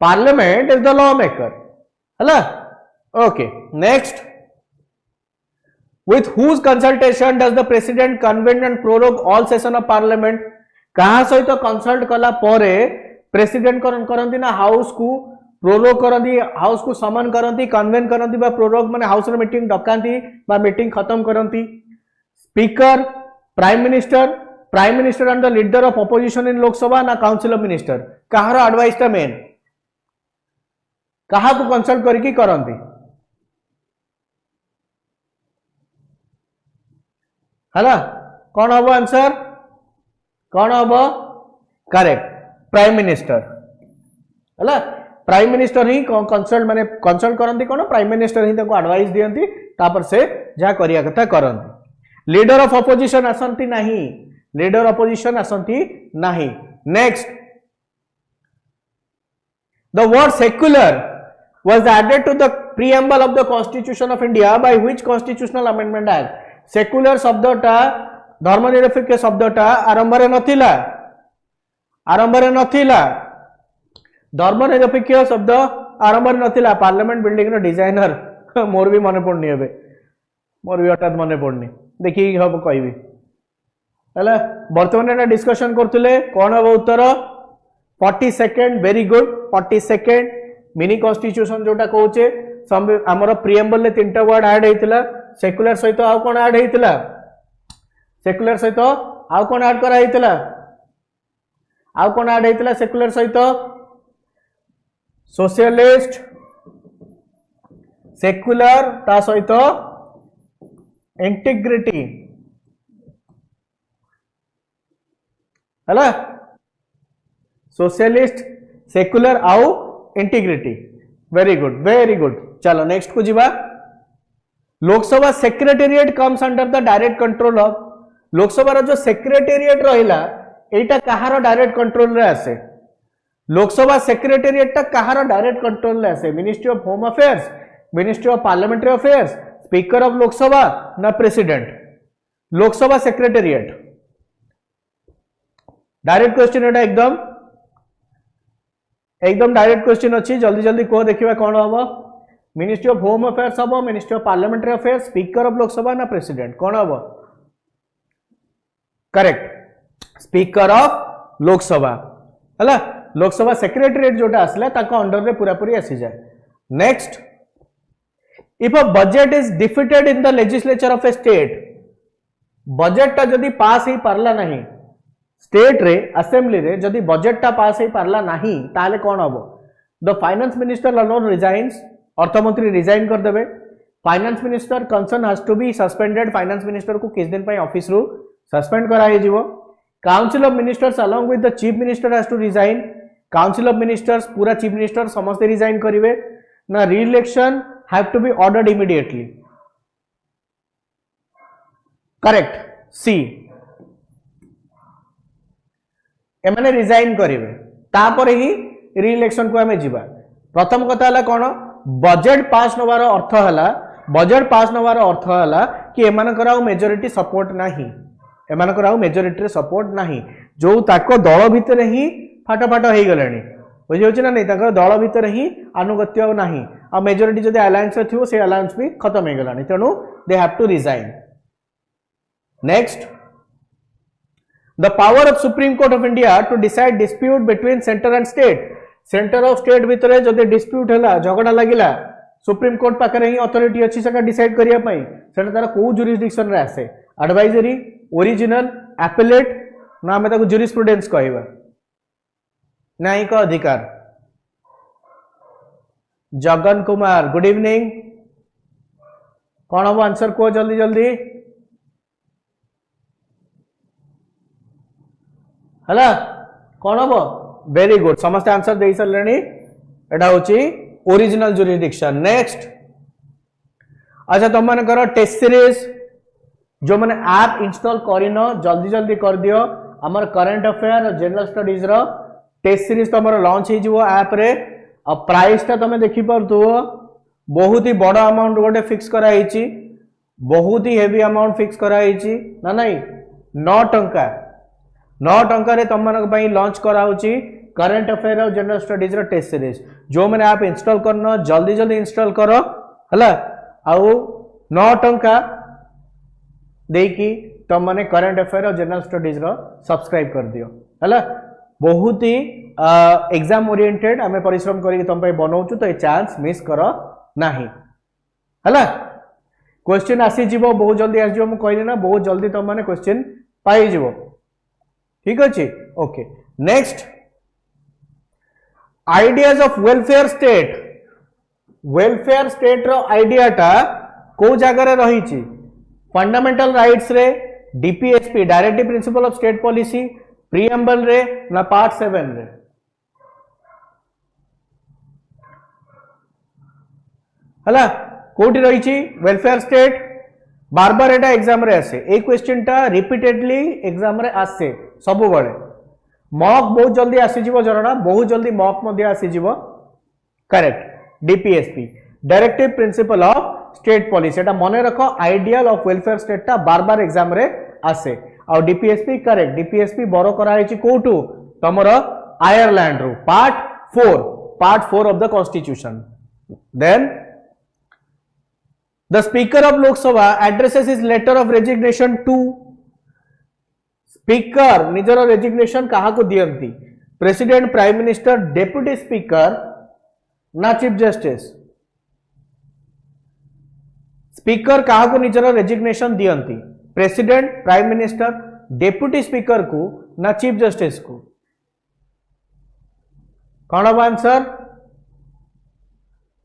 parliament is the law maker हला okay next with whose consultation does the president convene and prorogue all session of parliament कहा सहित कंसल्ट कला परे प्रेसिडेंट करंती ना हाउस को प्रोरोग करंती हाउस को समन करंती कन्वेन करंती बा प्रोरोग माने हाउस रे मीटिंग डकांती बा मीटिंग खत्म करंती speaker prime minister and the leader of opposition इन लोकसभा ना council of minister Kahar advice टा मेन कहा को कंसल्ट करके करंती हला कौन हम आंसर कौन हम करेक्ट प्राइम मिनिस्टर हला प्राइम मिनिस्टर ही कंसल्ट माने कंसल्ट करंती कौन प्राइम मिनिस्टर ही ताको एडवाइस दियंती तापर से जा करिया कथा करंती लीडर ऑफ ऑपोजिशन आसंती नहीं लीडर ऑपोजिशन आसंती नहीं next the word secular was added to the preamble of the constitution of India by which constitutional amendment act secular शब्दटा धर्मनिरपेक्ष शब्दटा आरंभ रे नथिला धर्मनिरपेक्ष शब्द आरंभ रे नथिला पार्लियामेंट बिल्डिंग रो डिजाइनर मोर भी मने पड़नी हेबे मोर भी हठात मने पड़नी देखि हम कहबी हला वर्तमान एटा डिस्कशन करथुले कोन हो उत्तर 40 second very good 40 second mini constitution जोटा कहूचे हमर प्रीएम्बल ले 3टा वर्ड ऐड हेतिला सेक्युलर सहित आउ कोन ऐड हेतिला सेक्युलर सहित आउ कोन ऐड करा हेतिला आउ कोन ऐड हेतिला सेक्युलर सहित सोशलिस्ट सेक्युलर ता सहित इंटीग्रिटी हला सोशलिस्ट सेक्युलर आउ इंटीग्रिटी वेरी गुड चलो नेक्स्ट को जीवा Lok Sabha secretariat comes under the direct control of Lok Sabha जो सेक्रेटेरिएट रहिला एटा कहार डायरेक्ट कंट्रोल रे आसे लोकसभा सेक्रेटेरिएट ता कहार डायरेक्ट कंट्रोल रे आसे ministry of home affairs ministry of parliamentary affairs speaker of Lok Sabha ना president Lok Sabha secretariat direct question एटा एकदम डायरेक्ट क्वेश्चन अच्छी जल्दी जल्दी कह देखिबा कोन हबो मिनिस्ट्री ऑफ होम अफेयर्स हम ministry of parliamentary affairs speaker of Lok Sabha ना प्रेसिडेंट कौन हम करेक्ट स्पीकर ऑफ लोकसभा है लोकसभा सेक्रेटेरिएट जोटा आसला ताको अंडर रे पूरा पूरी आसी जाए next if a budget is defeated in the legislature of a state budget टा जदी पास ही पारला नहीं स्टेट रे असेंबली रे जदी बजेट टा पास ही पारला नहीं ताले कौन हबो the finance minister alone resigns अर्थमंत्री रिजाइन कर देबे finance minister concern has to be suspended finance minister को किस दिन पई ऑफिस रु सस्पेंड कराई जीवो council of ministers along with the chief minister has to resign council of ministers पूरा चीफ मिनिस्टर समस्त रिजाइन करिवे ना re-election have to be ordered immediately correct सी एमाने रिजाइन करिवे तापर ही री-इलेक्शन को हमें जीवा प्रथम कथा हला कोन बजेट पास नवार अर्थ हला बजेट पास नवार अर्थ हला कि एमानकर आउ मेजोरिटी सपोर्ट नाही, एमानकर आउ मेजोरिटी रे सपोर्ट नाही, जो ताको दल भितर ही फाटा फाटा हो गलानी बुझी होची ना नहीं, ताको दल भितर ही अनुगत्य नाही आ मेजोरिटी जदि अलायंस रे थिवो से अलायंस भी खत्म हो गलानी, तेणु they have to resign. Next, the power of Supreme Court of India to decide dispute between center and state, center of state भितर जदि dispute हला झगड़ा लागिला सुप्रीम कोर्ट पाखरे ही अथॉरिटी अछि सेका डिसाइड करिया पई, सेटा तार को जुरिसडिक्शन रे आसे, एडवाइजरी, ओरिजिनल, एपेलेट ना हमें ताको जुरिस्प्रुडेंस कहबा, न्यायिक अधिकार। जगन कुमार गुड इवनिंग, कौन हम आंसर को जल्दी जल्दी हला कौन हम, वेरी गुड, समस्त आंसर दे सरलेनी, एटा होची ओरिजिनल जुरिसडिक्शन। नेक्स्ट, अच्छा तुम मैंने करो टेस्ट सीरीज, जो मैंने ऐप इंस्टॉल करिनो जल्दी जल्दी कर दियो, हमर करंट अफेयर और जनरल स्टडीज रो टेस्ट सीरीज तुमर लॉन्च हो जिवो ऐप रे, और प्राइस ता तुम देखि परथुओ बहुत ही बड़ अमाउंट गोटे फिक्स करा हिची, बहुत ही हेवी अमाउंट फिक्स करा हिची ना नहीं, 9 टंका, 9 टंका रे तुम मन पई लॉन्च करा होची करंट अफेयर और जनरल स्टडीज रो टेस्ट सीरीज, जो मैंने आप इंस्टॉल करनो जल्दी जल्दी इंस्टॉल करो हला, आउ 9 टंका देकी तुम माने करंट अफेयर और जनरल स्टडीज रो सब्सक्राइब कर दियो हला, बहुत ही एग्जाम ओरिएंटेड आमे परिश्रम करी तुम पे बनाउछु, तो ये चांस मिस करो नाही हला। क्वेश्चन आसी जीवो बहुत जल्दी आसी जीवो, मु कहली ना बहुत जल्दी तुम माने क्वेश्चन पाई जीवो, ठीक अछि okay. Next, ideas of welfare state, welfare state रो आइडिया टा को जगह रही, फंडामेंटल राइट्स रे, DPSP directive principle of state policy, preamble रे ना पार्ट 7 रे, हला कोठी रही वेलफेयर स्टेट, बार बार एटा एग्जाम रे आसे, ए क्वेश्चन टा रिपीटेडली एग्जाम रे आसे सब बळे, मॉक बहुत जल्दी आसी जीवो जरणा, बहुत जल्दी मॉक मध्ये आसी जीवो, correct. DPSP directive principle of state policy, एटा मने रखो, आइडियल ऑफ वेलफेयर स्टेट टा बार बार एग्जाम रे आसे, और डीपीएसपी करेक्ट, डीपीएसपी बरो करा हिची कोठू तमरो आयरलैंड रो, part 4 of the constitution. Then the speaker of Lok Sabha addresses his letter of resignation to, speaker निजर रेजिग्नेशन कहा को दियंती, president, prime minister, deputy speaker ना चीफ जस्टिस, स्पीकर कहा को निजर रेजिग्नेशन दियंती, president, prime minister, deputy speaker को ना चीफ जस्टिस को, कौन हम आंसर,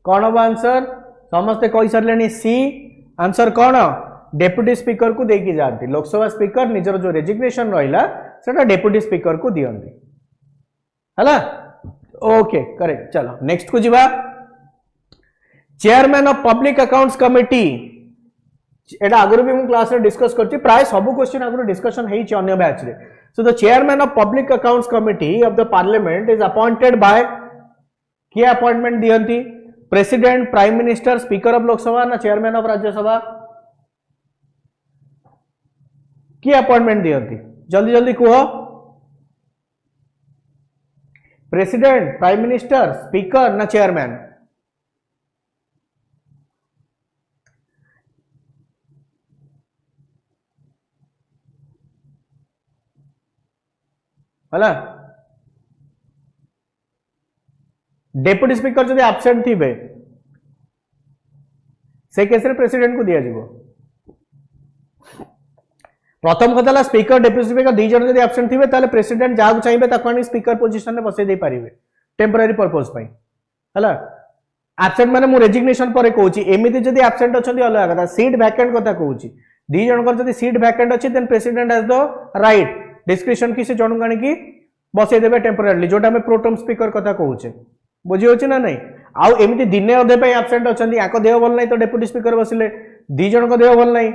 कौन हम आंसर, समस्ते कही सारे सी आंसर कौन, डेप्यूटी स्पीकर को देकी जाती, लोकसभा स्पीकर निजर जो रेजिग्नेशन रहिला सेटा डेप्यूटी स्पीकर को दियंती हला, ओके करेक्ट। चलो नेक्स्ट को जीवा, chairman of public accounts committee, एटा आगुर भी मु क्लास रे डिस्कस करछि, प्राय सब क्वेश्चन आगुर डिस्कशन हेइ छि अन्य बैच रे। So the chairman of public accounts committee of the parliament is appointed by, किए appointment दियंती, president, prime minister, speaker of Lok Sabha ना चेयरमैन ऑफ राज्यसभा, किए अपॉइंटमेंट दियंती, जल्दी जल्दी कहो, प्रेसिडेंट, प्राइम मिनिस्टर, स्पीकर ना चेयरमैन, हला डेप्यूटी स्पीकर जदि एब्सेंट थी से केस रे प्रेसिडेंट को दिया जीवो, प्रथम कथा स्पीकर डेप्यूटी स्पीकर दी जन जदि एब्सेंट थिबे ताले प्रेसिडेंट जाहु चाहिबे ताको आनी स्पीकर पोजीशन रे बसै दे पारिबे टेम्पररी पर्पस पई हला। एब्सेंट माने मु रेजिग्नेशन परे कहूची, एमिति जदि एब्सेंट अछंती अलग कथा, सीट वैकेंट कथा कहूची, दी जनकर जदि सीट वैकेंट अछि then president has the right description की से जणु गाणी की बसै देबे टेम्पररीली, जोटा में प्रोटम स्पीकर कथा कहूचे, बुझी होची ना नहीं। आउ एमिति दिने अधे पे एब्सेंट अछंती, आको देह भल नै तो डेप्यूटी स्पीकर बसिले, दी जन को देह भल नै,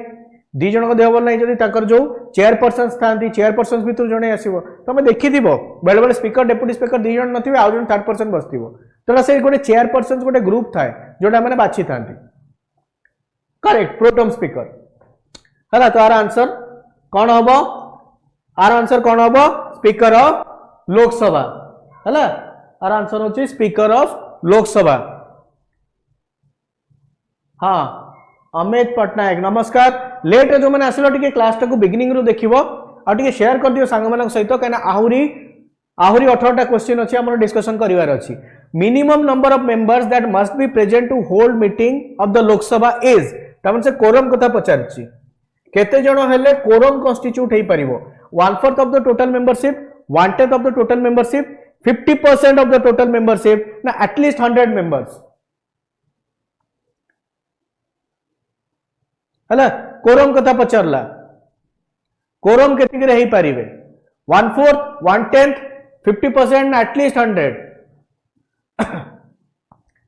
दी जन को देह भल नै जदि ताकर जो चेयरपर्सन थांती, चेयरपर्सन भितर जणे आसीबो, तमे देखि दिबो बेले बेले स्पीकर डेप्यूटी स्पीकर दी जन नथिबे, आउ जन थर्ड पर्सन बसथिबो, तोरा से गोटे चेयरपर्सन गोटे ग्रुप थाए जोटा माने बाछि थांती, करेक्ट, प्रोटम स्पीकर। है तो आर आंसर कौन हम आर आंसर कौन हम स्पीकर ऑफ लोकसभा है आर आंसर होची स्पीकर ऑफ लोकसभा। हाँ अमित पटनायक नमस्कार लेट जो मैंने आसिल टिके क्लास टाको बिगिनिंग रु देखिबो आ टिके शेयर कर दियो सांग मानक सहित कना आहुरी 18टा क्वेश्चन अछि हमर डिस्कशन करिवार अछि। Minimum number of members that must be present to hold meeting of the Lok Sabha is तमन से कोरम कथा पचारछि केते जण हेले quorum constitute hey परिबो 1/4 of the total membership 1/10 of the total membership 50% of the total membership ना एटलीस्ट 100 मेंबर्स है कोरम कथा पचारला कोरम केतिक रे हे परिबे 1/4 1/10 50% ना एटलीस्ट 100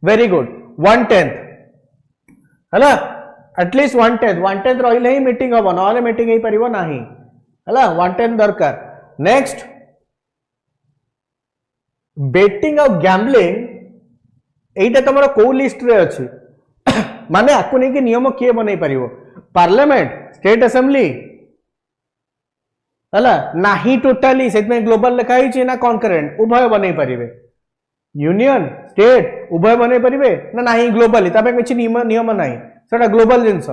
वेरी गुड 1/10 है एटलीस्ट 1/10 रहिले ही मीटिंग हम ना मीटिंग ही परिबो नाही है 1/10 दरकार। नेक्स्ट बेटिंग और गैम्बलिंग एटा तुम को लिस्ट रे अछि माने आपको नहीं कि नियम किए बनै परिबो पार्लियामेंट स्टेट असेंबली है नाही टोटाली से ग्लोबल लिखा ही ना कॉन्करेंट उभय बनै परिबे यूनियन स्टेट उभय बनै परिबे ना नाही ग्लोबली तापे किछि नियम नाही सेटा ग्लोबल जिंस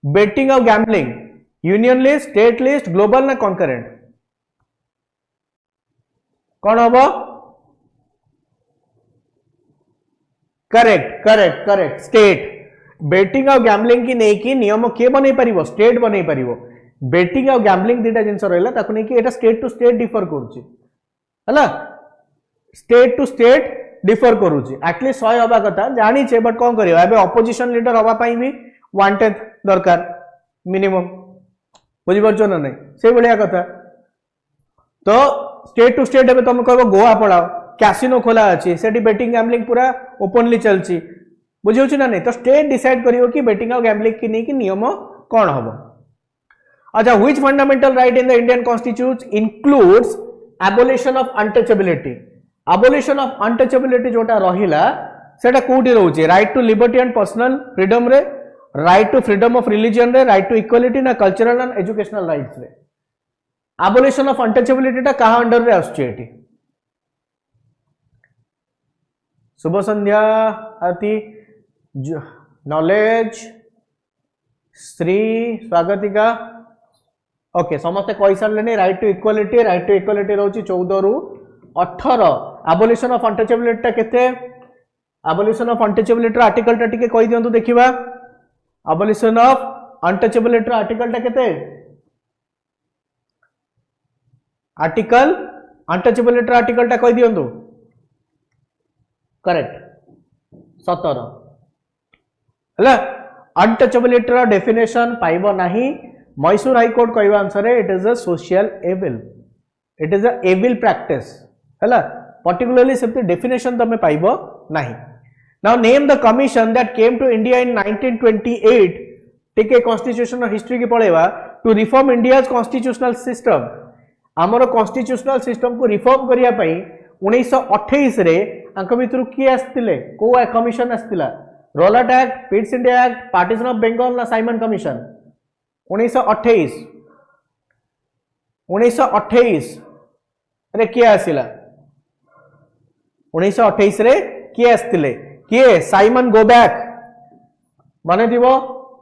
बेटिंग और gambling union list state list global ना कॉन्करेंट कौन हम correct correct correct state betting और गैम्बलिंग की नहीं कि नियम किए बनै परिबो स्टेट बनै परिबो बेटिंग और गैम्बलिंग दीटा जिंस रहला ताको नहीं कि एटा स्टेट टू स्टेट डिफर करूची हला स्टेट टू स्टेट डिफर करूची एटलीस्ट 100 हबा कथा जानी छे बट कोन करियो एबे ऑपोजिशन लीडर हबा पई भी 1/10 दरकार मिनिमम बुझी परछो ना नहीं से बढ़िया कथा तो स्टेट टू स्टेट एबे तुम कहबो गोवा पड़ाओ कैसिनो खोला अछि सेठी बेटिंग गैम्बलिंग पूरा ओपनली चलची बुझियो छी ना नहीं तो स्टेट डिसाइड करियो कि बेटिंग और गैम्बलिंग की नहीं कि नियम कोन हबो। अच्छा which fundamental right in the Indian constitution includes abolition of untouchability जोटा रहिला सेटा कोठी रहउची right to liberty and personal freedom रे right to freedom of religion रे राइट टू इक्वालिटी ना कल्चरल एंड एजुकेशनल राइट्स रे एबोलिशन ऑफ अनटचेबिलिटी टा कहा अंडर रे आछी एठी शुभ संध्या आरती नॉलेज श्री स्वागतिका ओके समस्त कही सारे राइट टू इक्वालिटी रोची 14 रु 18 एबोलिशन ऑफ अनटचेबिलिटी टा केते एबोलिशन ऑफ अनटचेबिलिटी आर्टिकल टा टिके कहि दियंतु देखिबा एबोलिशन ऑफ अनटचेबिलिटी आर्टिकल टा केते आर्टिकल अनटचेबिलिटी आर्टिकल टा कहि दियंतु करेक्ट 17 हला अनटचेबिलिटी डेफिनेशन पाइबो नाही मैसूर हाईकोर्ट कहवा अनुसार it is a social evil it is a evil practice हला पर्टिकुलरली सेफ्टी डेफिनेशन तमे पाइबो नाही। Now name the commission that came to India in 1928 टिके कॉन्स्टिट्यूशनल हिस्ट्री की पळेवा to reform India's constitutional system हमर कॉन्स्टिट्यूशनल सिस्टम को रिफॉर्म करिया पई 1928 रे अंक भितर किए आस्तिले को कमिशन आस्तिला Rowlatt act Pitt's India act partition of Bengal ना साइमन कमिशन 1928 रे किए आसिला 1928 रे किए आस्तिले किए साइमन गो बैक माने दिबो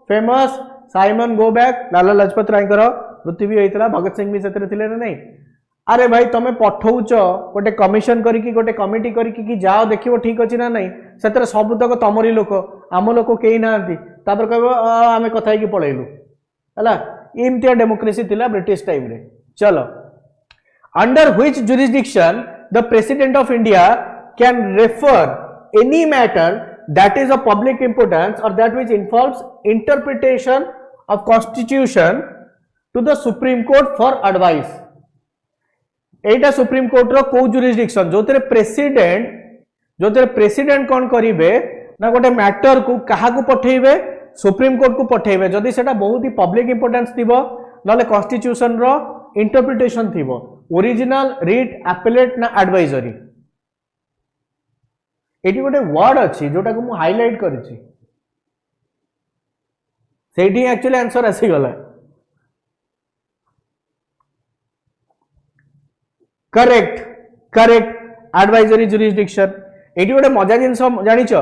famous Simon go back Lala Lajpat Rai कर मृत्यु भी होइतला भगत सिंह भी सेतरे थिले ना नहीं अरे भाई तुम पठौच गोटे कमिशन करिकी गोटे कमिटी करिकी कि जाओ देखिबो ठीक अछि ना नहीं सेतरे सबतक तमरी लोक आम लोक केही नांती तापर कहबो आमे कथा की पळैलु हला इमतिया डेमोक्रेसी थिला ब्रिटिश टाइम रे। चलो under which jurisdiction the president of India can refer any matter that is of public importance और that which involves interpretation of constitution to the supreme court for advice एटा सुप्रीम कोर्ट रो को जुरिसडिक्शन जोतरे प्रेसिडेंट कौन करिवे ना गोटे मैटर को कहा को पठेइबे सुप्रीम कोर्ट को पठेइबे जदि सेटा बहुत ही पब्लिक इंपोर्टेंस थिबो नले कॉन्स्टिट्यूशन रो इंटरप्रिटेशन थिबो ओरिजिनल रिट एपेलेट ना एडवाइजरी एटी गोटे वर्ड अछि जोटा को मु हाइलाइट करिछि सेठी एक्चुअली आंसर आसी गला करेक्ट करेक्ट एडवाइजरी जुरिसडिक्शन एटी गोटे मजा जिनस जानिछ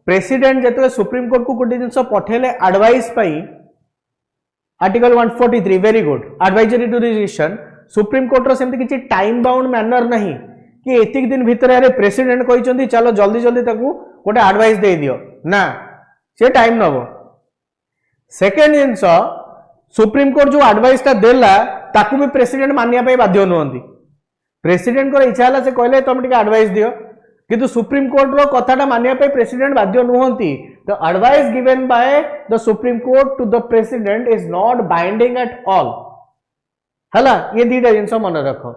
प्रेसिडेंट जेतले सुप्रीम कोर्ट को गोटे जिनस पठेले एडवाइस पई article 143 very good advisory jurisdiction supreme court रो सेमति किछि टाइम बाउंड मैनर नहीं कि एतिक दिन भितर अरे प्रेसिडेंट कहिसंती चलो जल्दी जल्दी ताकू गोटे एडवाइस दे दियो ना से टाइम नबो सेकेंड जिनस सुप्रीम कोर्ट जो एडवाइस ता देला ताकू भी प्रेसिडेंट मानिया पई बाध्य नहुंती प्रेसिडेंट को इच्छा हला से कहले तुम टिके एडवाइस दियो किंतु सुप्रीम कोर्ट रो कथाटा मानिया पई प्रेसिडेंट बाध्य नहुंती the advice given by the supreme court to the president is not binding at all हला ये दीटा जिनस मन रखो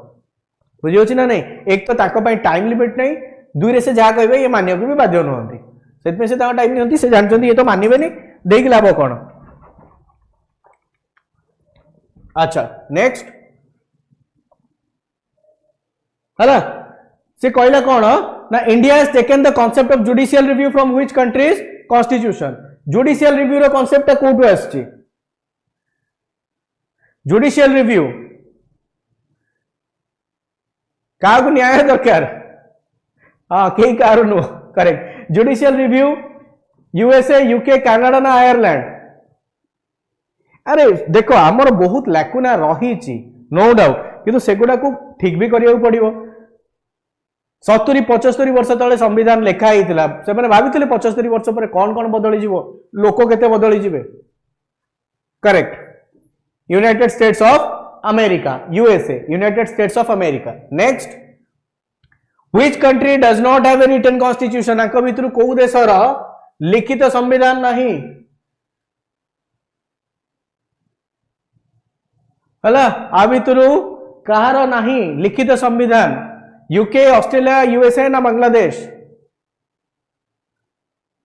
बुझी होची ना नहीं एक तो ताको पई टाइम लिमिट नहीं दुई रे से जा कहबे ये मानिया को भी बाध्य नहुंती सेतमे से ता टाइम नहीं होती से जानचंदी ये तो मानिबेनी देख लाभ कोन अच्छा नेक्स्ट हला से कहला कौन ना India has taken the concept of judicial review from which countries constitution judicial review रो कांसेप्ट कोठु आछि जुडिशियल रिव्यू कागु न्याय दरकार हां के कारण correct judicial review USA UK Canada ना आयरलैंड अरे देखो आमर बहुत लैकुना रही नो डाउट किंतु सेगुडा को ठीक भी करिया पड़िबो 70-75 वर्ष तले संविधान लेखा होता से मैंने भाभी 75 वर्ष पर कौन कौन बदली जीवो लोक केते बदली जीवे correct United States of America USA United States of America next which country does not have a written constitution आक भितर को देशर लिखित संविधान नहीं हला आ भितर कहार नहीं लिखित संविधान यूके ऑस्ट्रेलिया यूएसए ना बांग्लादेश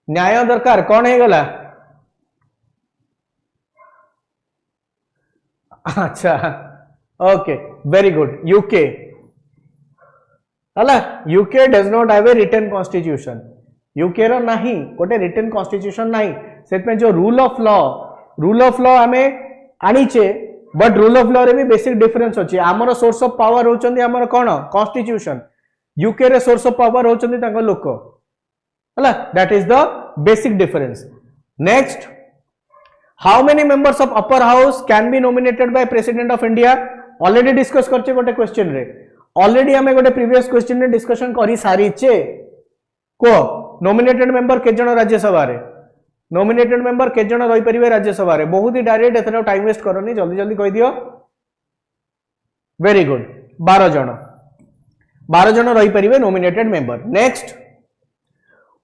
न्याय दरकार कौन है गला अच्छा ओके वेरी गुड यूके हला UK does not have a written constitution UK रो नहीं गोटे रिटन कॉन्स्टिट्यूशन नहीं सेत में जो रूल ऑफ लॉ हमें आनीचे बट रूल ऑफ लॉ रे भी बेसिक डिफरेंस अछि हमर सोर्स ऑफ पावर होचंदी हमर कोन कॉन्स्टिट्यूशन यूके रे सोर्स ऑफ पावर होचंदी तांको लोक हला that is the basic difference next how many members of upper house can be nominated by president of India already discuss करचे गोटे क्वेश्चन रे ऑलरेडी हमें गोटे प्रीवियस क्वेश्चन रे डिस्कशन करी सारी छे को नॉमिनेटेड मेंबर के जण राज्यसभा रे नॉमिनेटेड मेंबर के जण रही परिवे राज्यसभा रे बहुत ही डायरेक्ट एथरा टाइम वेस्ट करनी जल्दी जल्दी कह दियो वेरी गुड 12 जण रही परिवे nominated member next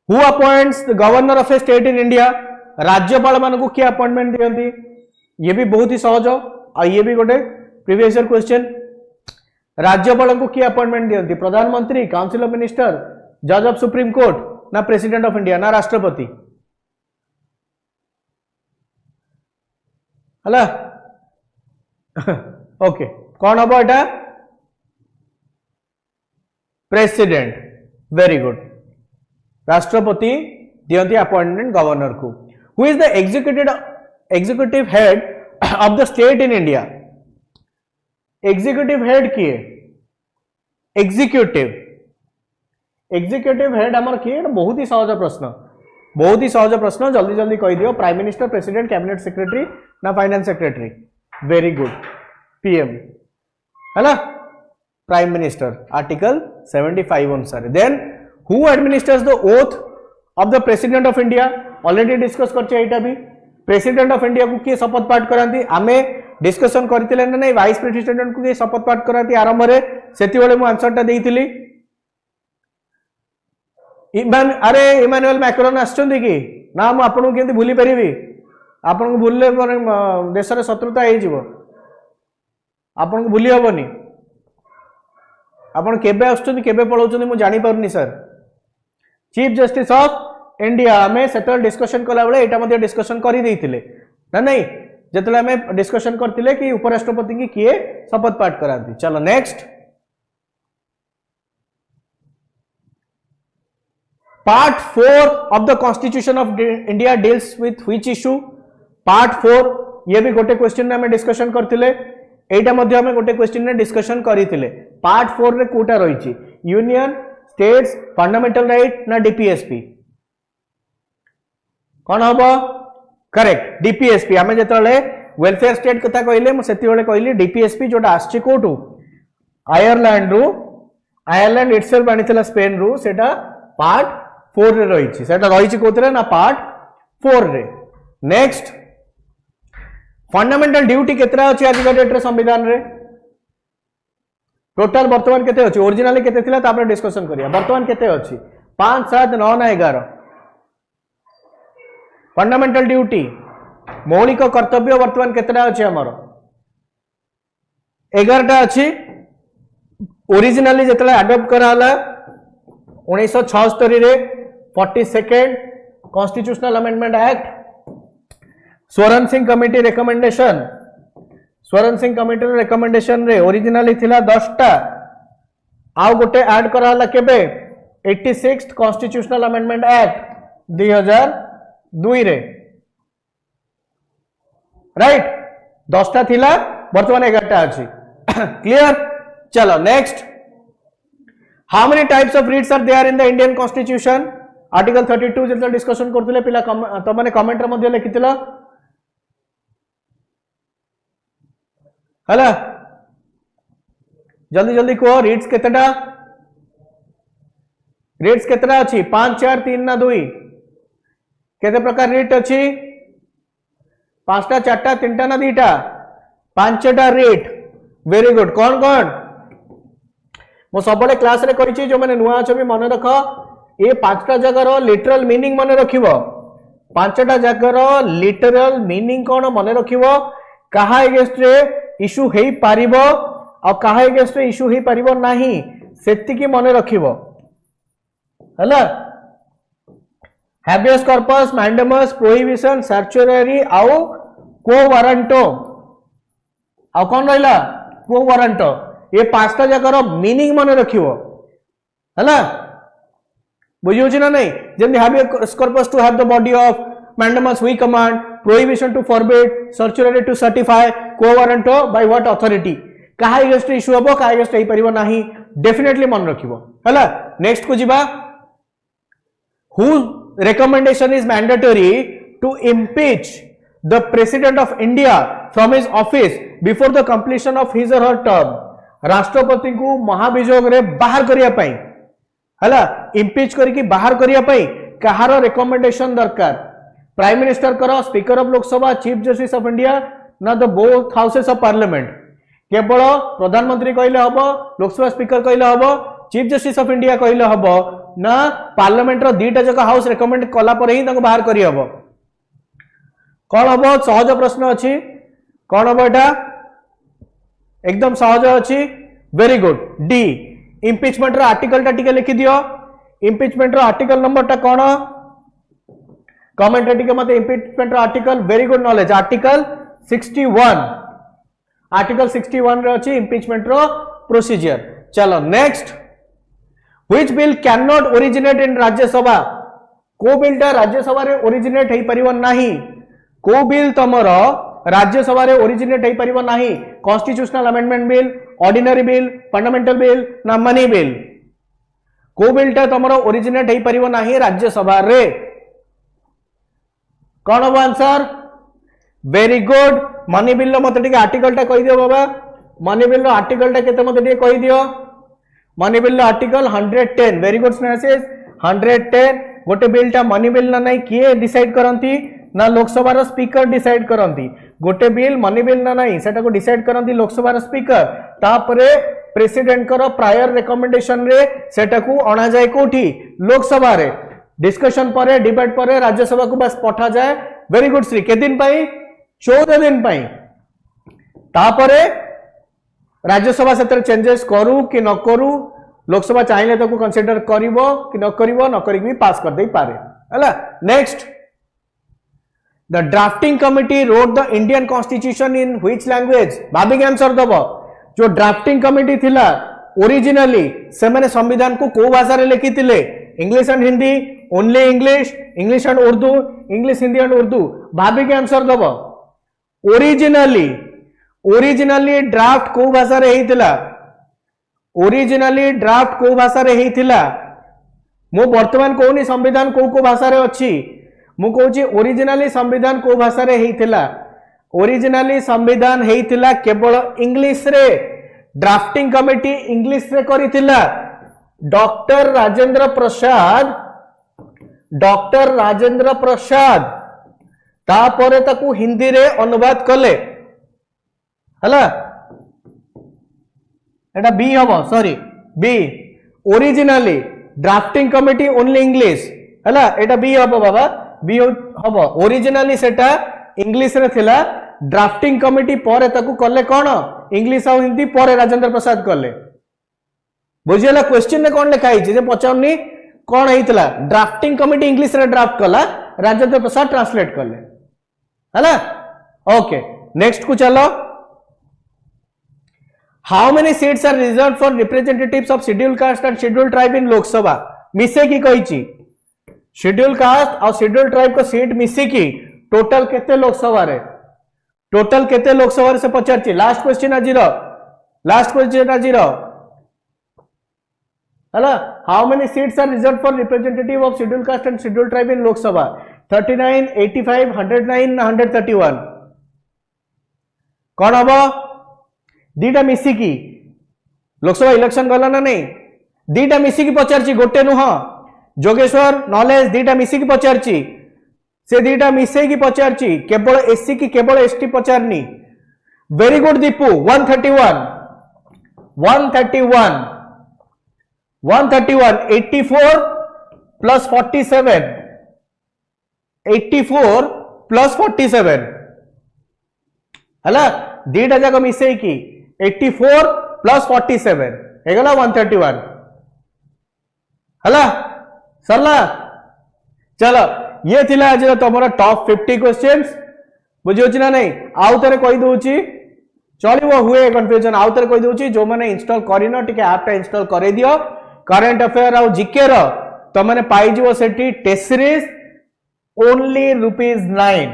who appoints the governor of a state in India राज्यपाल मान को क्या अपॉइंटमेंट दियंती ये भी बहुत ही सहज और ये भी गोटे प्रीवियस ईयर क्वेश्चन राज्यपाल को क्या अपॉइंटमेंट दियंती प्रधानमंत्री काउंसिल ऑफ मिनिस्टर जज ऑफ सुप्रीम कोर्ट ना प्रेसिडेंट ऑफ इंडिया ना राष्ट्रपति हला ओके कौन हम एटा प्रेसिडेंट वेरी गुड राष्ट्रपति दियंती अपॉइंटमेंट गवर्नर को who is the executive head of the state in India executive head किए एग्जीक्यूटिव हेड हमर किए बहुत ही सहज प्रश्न जल्दी जल्दी कह दियो prime minister president cabinet secretary ना finance secretary very good PM है प्राइम मिनिस्टर आर्टिकल 75 अनुसार then who administers the oath of the president of India already discuss करछे एटा भी प्रेसिडेंट ऑफ इंडिया को किए शपथ पाठ करांती आमे डिस्कशन करथिले ना नहीं वाइस प्रेसिडेंट को किए शपथ पाठ करांती आरंभ रे सेति बेले मु आंसर टा देइथिली अरे इमानुएल मैक्रोन आछंदी कि ना मु आपन को केंति भूली परिबी आपन को भूलले देश रे शत्रुता हे जीवो आपन को भूली हबनी आपन केबे आछंदी केबे पळौछंदी मु जानि परनी sir chief justice of India हमें सेटल डिस्कशन कला बेले एटा मध्ये डिस्कशन करि देइथिले ना नहीं जेतले हमें डिस्कशन करथिले कि उपराष्ट्रपति की किए शपथ पाठ करांती चलो next Part 4 of the Constitution of India deals with which issue? Part 4 ये भी गोटे क्वेश्चन में हमें डिस्कशन करथिले एटा मध्ये हमें गोटे क्वेश्चन रे डिस्कशन करिथिले पार्ट 4 रे कोटा रहिछि यूनियन स्टेट्स फंडामेंटल राइट ना डीपीएसपी कौन हबो करेक्ट डीपीएसपी आमे जेतले वेलफेयर स्टेट कथा कहले मु सेति बेले कहली डीपीएसपी जोटा आछि कोटू आयरलैंड इटसेल्फ आनिथिला स्पेन रु सेटा पार्ट 4 रे रहिछि सेटा रहिछि कोतरे ना पार्ट 4 रे नेक्स्ट फंडामेंटल ड्यूटी केतरा अछि आज डेट रे संविधान रे टोटल वर्तमान केते अछि ओरिजिनली केते थिला तापर डिस्कशन करिया वर्तमान केते अछि 5 7 9 ना 11 फंडामेंटल ड्यूटी मौलिक कर्तव्य वर्तमान केतरा अछि हमर 11 टा अछि ओरिजिनली जेतले अडॉप्ट कराला 1976 रे 42nd constitutional amendment act Swaran Singh committee recommendation रे ओरिजिनली थिला 10 टा आउ गोटे ऐड कराला केबे 86th कॉन्स्टिट्यूशनल अमेंडमेंट एक्ट 2002 रे राइट 10 टा थिला वर्तमान 11 टा अछि क्लियर चलो next how many types of writs are there in the Indian constitution article 32 जेतले डिस्कशन करथले पिला तो माने कमेंट रे मध्ये लिखितला हला जल्दी जल्दी को रीड्स केतटा अछि 5 4 3 ना 2 केते प्रकार रीड अछि 5 टा 4 टा 3 टा ना 2 टा 5 टा रीड वेरी गुड कौन कौन मो सबले क्लास रे करिछि जो माने नुआ छ भी मन रख ए 5 टा जगह रो लिटरल मीनिंग मन रखिबो 5 टा जगह रो लिटरल मीनिंग कोन मन रखिबो कहा एगेंस्ट रे इशू हेई पारिबो आ कहा एगेंस्ट रे इशू हेई पारिबो नाही सेति की मन रखिबो हला हैबियस कॉर्पस मैंडेमस प्रोहिबिशन सर्चुरी आउ को वारंटो आ कौन रहिला को वारंटो ये 5 टा जगह रो मीनिंग मन रखिबो हला बुझियो ना नहीं जेंदी habeas corpus to have the body of mandamus we command prohibition to forbid certiorari to certify quo warranto by what authority कहा एगेंस्ट इशू हबो कहा एगेंस्ट हेई परिबो नाही डेफिनेटली मन रखिबो हला नेक्स्ट को जिबा who recommendation is mandatory to impeach the president of India from his office before the completion of his or her term राष्ट्रपति को महाभियोग रे बाहर करिया पई हला इंपीच करी की बाहर करिया पई कहारो रिकमेंडेशन दरकार प्राइम मिनिस्टर करो speaker of Lok Sabha chief justice of India ना the both houses of parliament केवल प्रधानमंत्री कहले हबो लोकसभा स्पीकर कहले हबो चीफ जस्टिस ऑफ इंडिया कहले हबो ना पार्लियामेंट रो दीटा जगह हाउस रिकमेंड कला पर ही ताको बाहर करी हबो कोन हबो सहज प्रश्न अछि कोन हबो एटा एकदम सहज अछि वेरी गुड डी इंपीचमेंट रो आर्टिकल टा टिके लिखि दियो इंपीचमेंट रो आर्टिकल नंबर टा कोन कमेंट रे टिके मते इंपीचमेंट रो article very good knowledge article 61 रे अछि इंपीचमेंट रो प्रोसीजर चलो next which bill can not originate in Rajya Sabha को बिल टा राज्यसभा रे ओरिजिनेट हेई परिबो नाही को बिल तमरो राज्यसभा रे ओरिजिनेट हेई परिबो नाही constitutional amendment bill ordinary bill fundamental bill ना मनी बिल को बिल टा तमरो ओरिजिनेट हेई परिबो नाही राज्यसभा रे कौन हम answer very good money bill मत आर्टिकल टा कहि दियो बाबा मनी बिल आर्टिकल टा केते मत कहि दियो money bill article 110 very good Snehasis 110 गोटे बिल टा मनी बिल ना नहीं किए डिसाइड करंती ना लोकसभा रो स्पीकर डिसाइड करंती गोटे बिल मनी बिल ना नहीं सेटा को डिसाइड करंती लोकसभा रो स्पीकर तापरे प्रेसिडेंट करो प्रायर रिकमेंडेशन रे सेटा को अणा जाय कोठी लोकसभा रे डिस्कशन पर डिबेट पर राज्यसभा को बस पठा जाए वेरी गुड श्री के दिन पाई 14 दिन पाई तापरे राज्यसभा से चेंजेस करू कि न करू लोकसभा चाहिए तो कंसीडर करिवो कि न करिवो न करी भी पास कर दे पारे हला next the drafting committee wrote the Indian constitution in which language भाभी के आंसर दबो जो ड्राफ्टिंग कमिटी थिला ओरिजिनली से माने संविधान को को भाषा रे लिखितिले English and Hindi only English and Urdu English Hindi and Urdu भाभी के आंसर दबो ओरिजिनली ओरिजिनली ड्राफ्ट को भाषा रे हेतिला ओरिजिनली ड्राफ्ट को भाषा रे हेतिला मो वर्तमान कोनी संविधान को भाषा रे अछि मु कहूची ओरिजिनली संविधान को भाषा रे हेतिला ओरिजिनली संविधान हेतिला केवल इंग्लिश रे ड्राफ्टिंग कमिटी इंग्लिश रे करितिला डॉक्टर राजेंद्र प्रसाद तापरे ताकू हिंदी रे अनुवाद कले हला एटा बी हबो सॉरी बी originally drafting committee only English हला एटा बी हबो बाबा बी हबो ओरिजिनली सेटा इंग्लिश रे थिला ड्राफ्टिंग कमिटी परे ताकू कले कोन इंग्लिश और हिंदी परे राजेंद्र प्रसाद कले बुझियला क्वेश्चन ने कोन लिखा हिचे जे पचाउनी कोन हेतिला ड्राफ्टिंग कमिटी इंग्लिश रे ड्राफ्ट कला राजेंद्र प्रसाद ट्रांसलेट कले हला ओके नेक्स्ट को चलो how many seats are reserved for representatives of schedule caste and schedule tribe in Lok Sabha मिसे की कहिची शेड्यूल कास्ट और शेड्यूल ट्राइब को सीट मिसे की टोटल केते लोकसभा रे से पचारची लास्ट क्वेश्चन आज हला how many seats are reserved for representative of schedule caste and schedule tribe in Lok Sabha 39 85 109 131 कौन हबो दीटा मिसिकी लोकसभा इलेक्शन गला ना नहीं दीटा मिसिकी पचारची गोटे नुह जोगेश्वर नॉलेज दीटा मिसिकी पचारची से दीटा मिसे की पचारची केवल एससी की केवल एसटी पचारनी very good Deepu 131 84 plus 47 84 plus 47 हला दीटा जाक मिसे की 84 प्लस 47 हेगला 131 हला सरला चलो ये थिला आज तुम टॉप 50 क्वेश्चंस बुझी ना नहीं आउ थे कही दूची चलो हुए कंफ्यूजन आउ थे कही दूची जो मैंने इंस्टॉल करिनो टिके ऐप टा इंस्टॉल करे दियो करंट अफेयर आउ जीके रो तो मैंने पाई जीवो सेठी टेस्ट सीरीज ओनली ₹9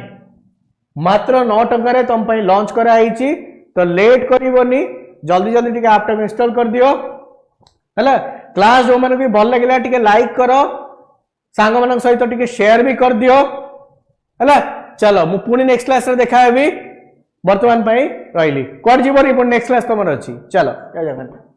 मात्र 9 टका रे तुम पई लॉन्च करा आईची तो लेट करिवोनी जल्दी जल्दी टिके ऐप टा इंस्टॉल कर दियो हला क्लास जो मैंने भी भल लागला टिके लाइक करो सांग मन सहित टिके शेयर भी कर दियो हला चलो मु पुनी नेक्स्ट क्लास रे देखा हेबी वर्तमान पई रहिली कोड जीवो री नेक्स्ट क्लास तमर अछि चलो जय जगन्नाथ।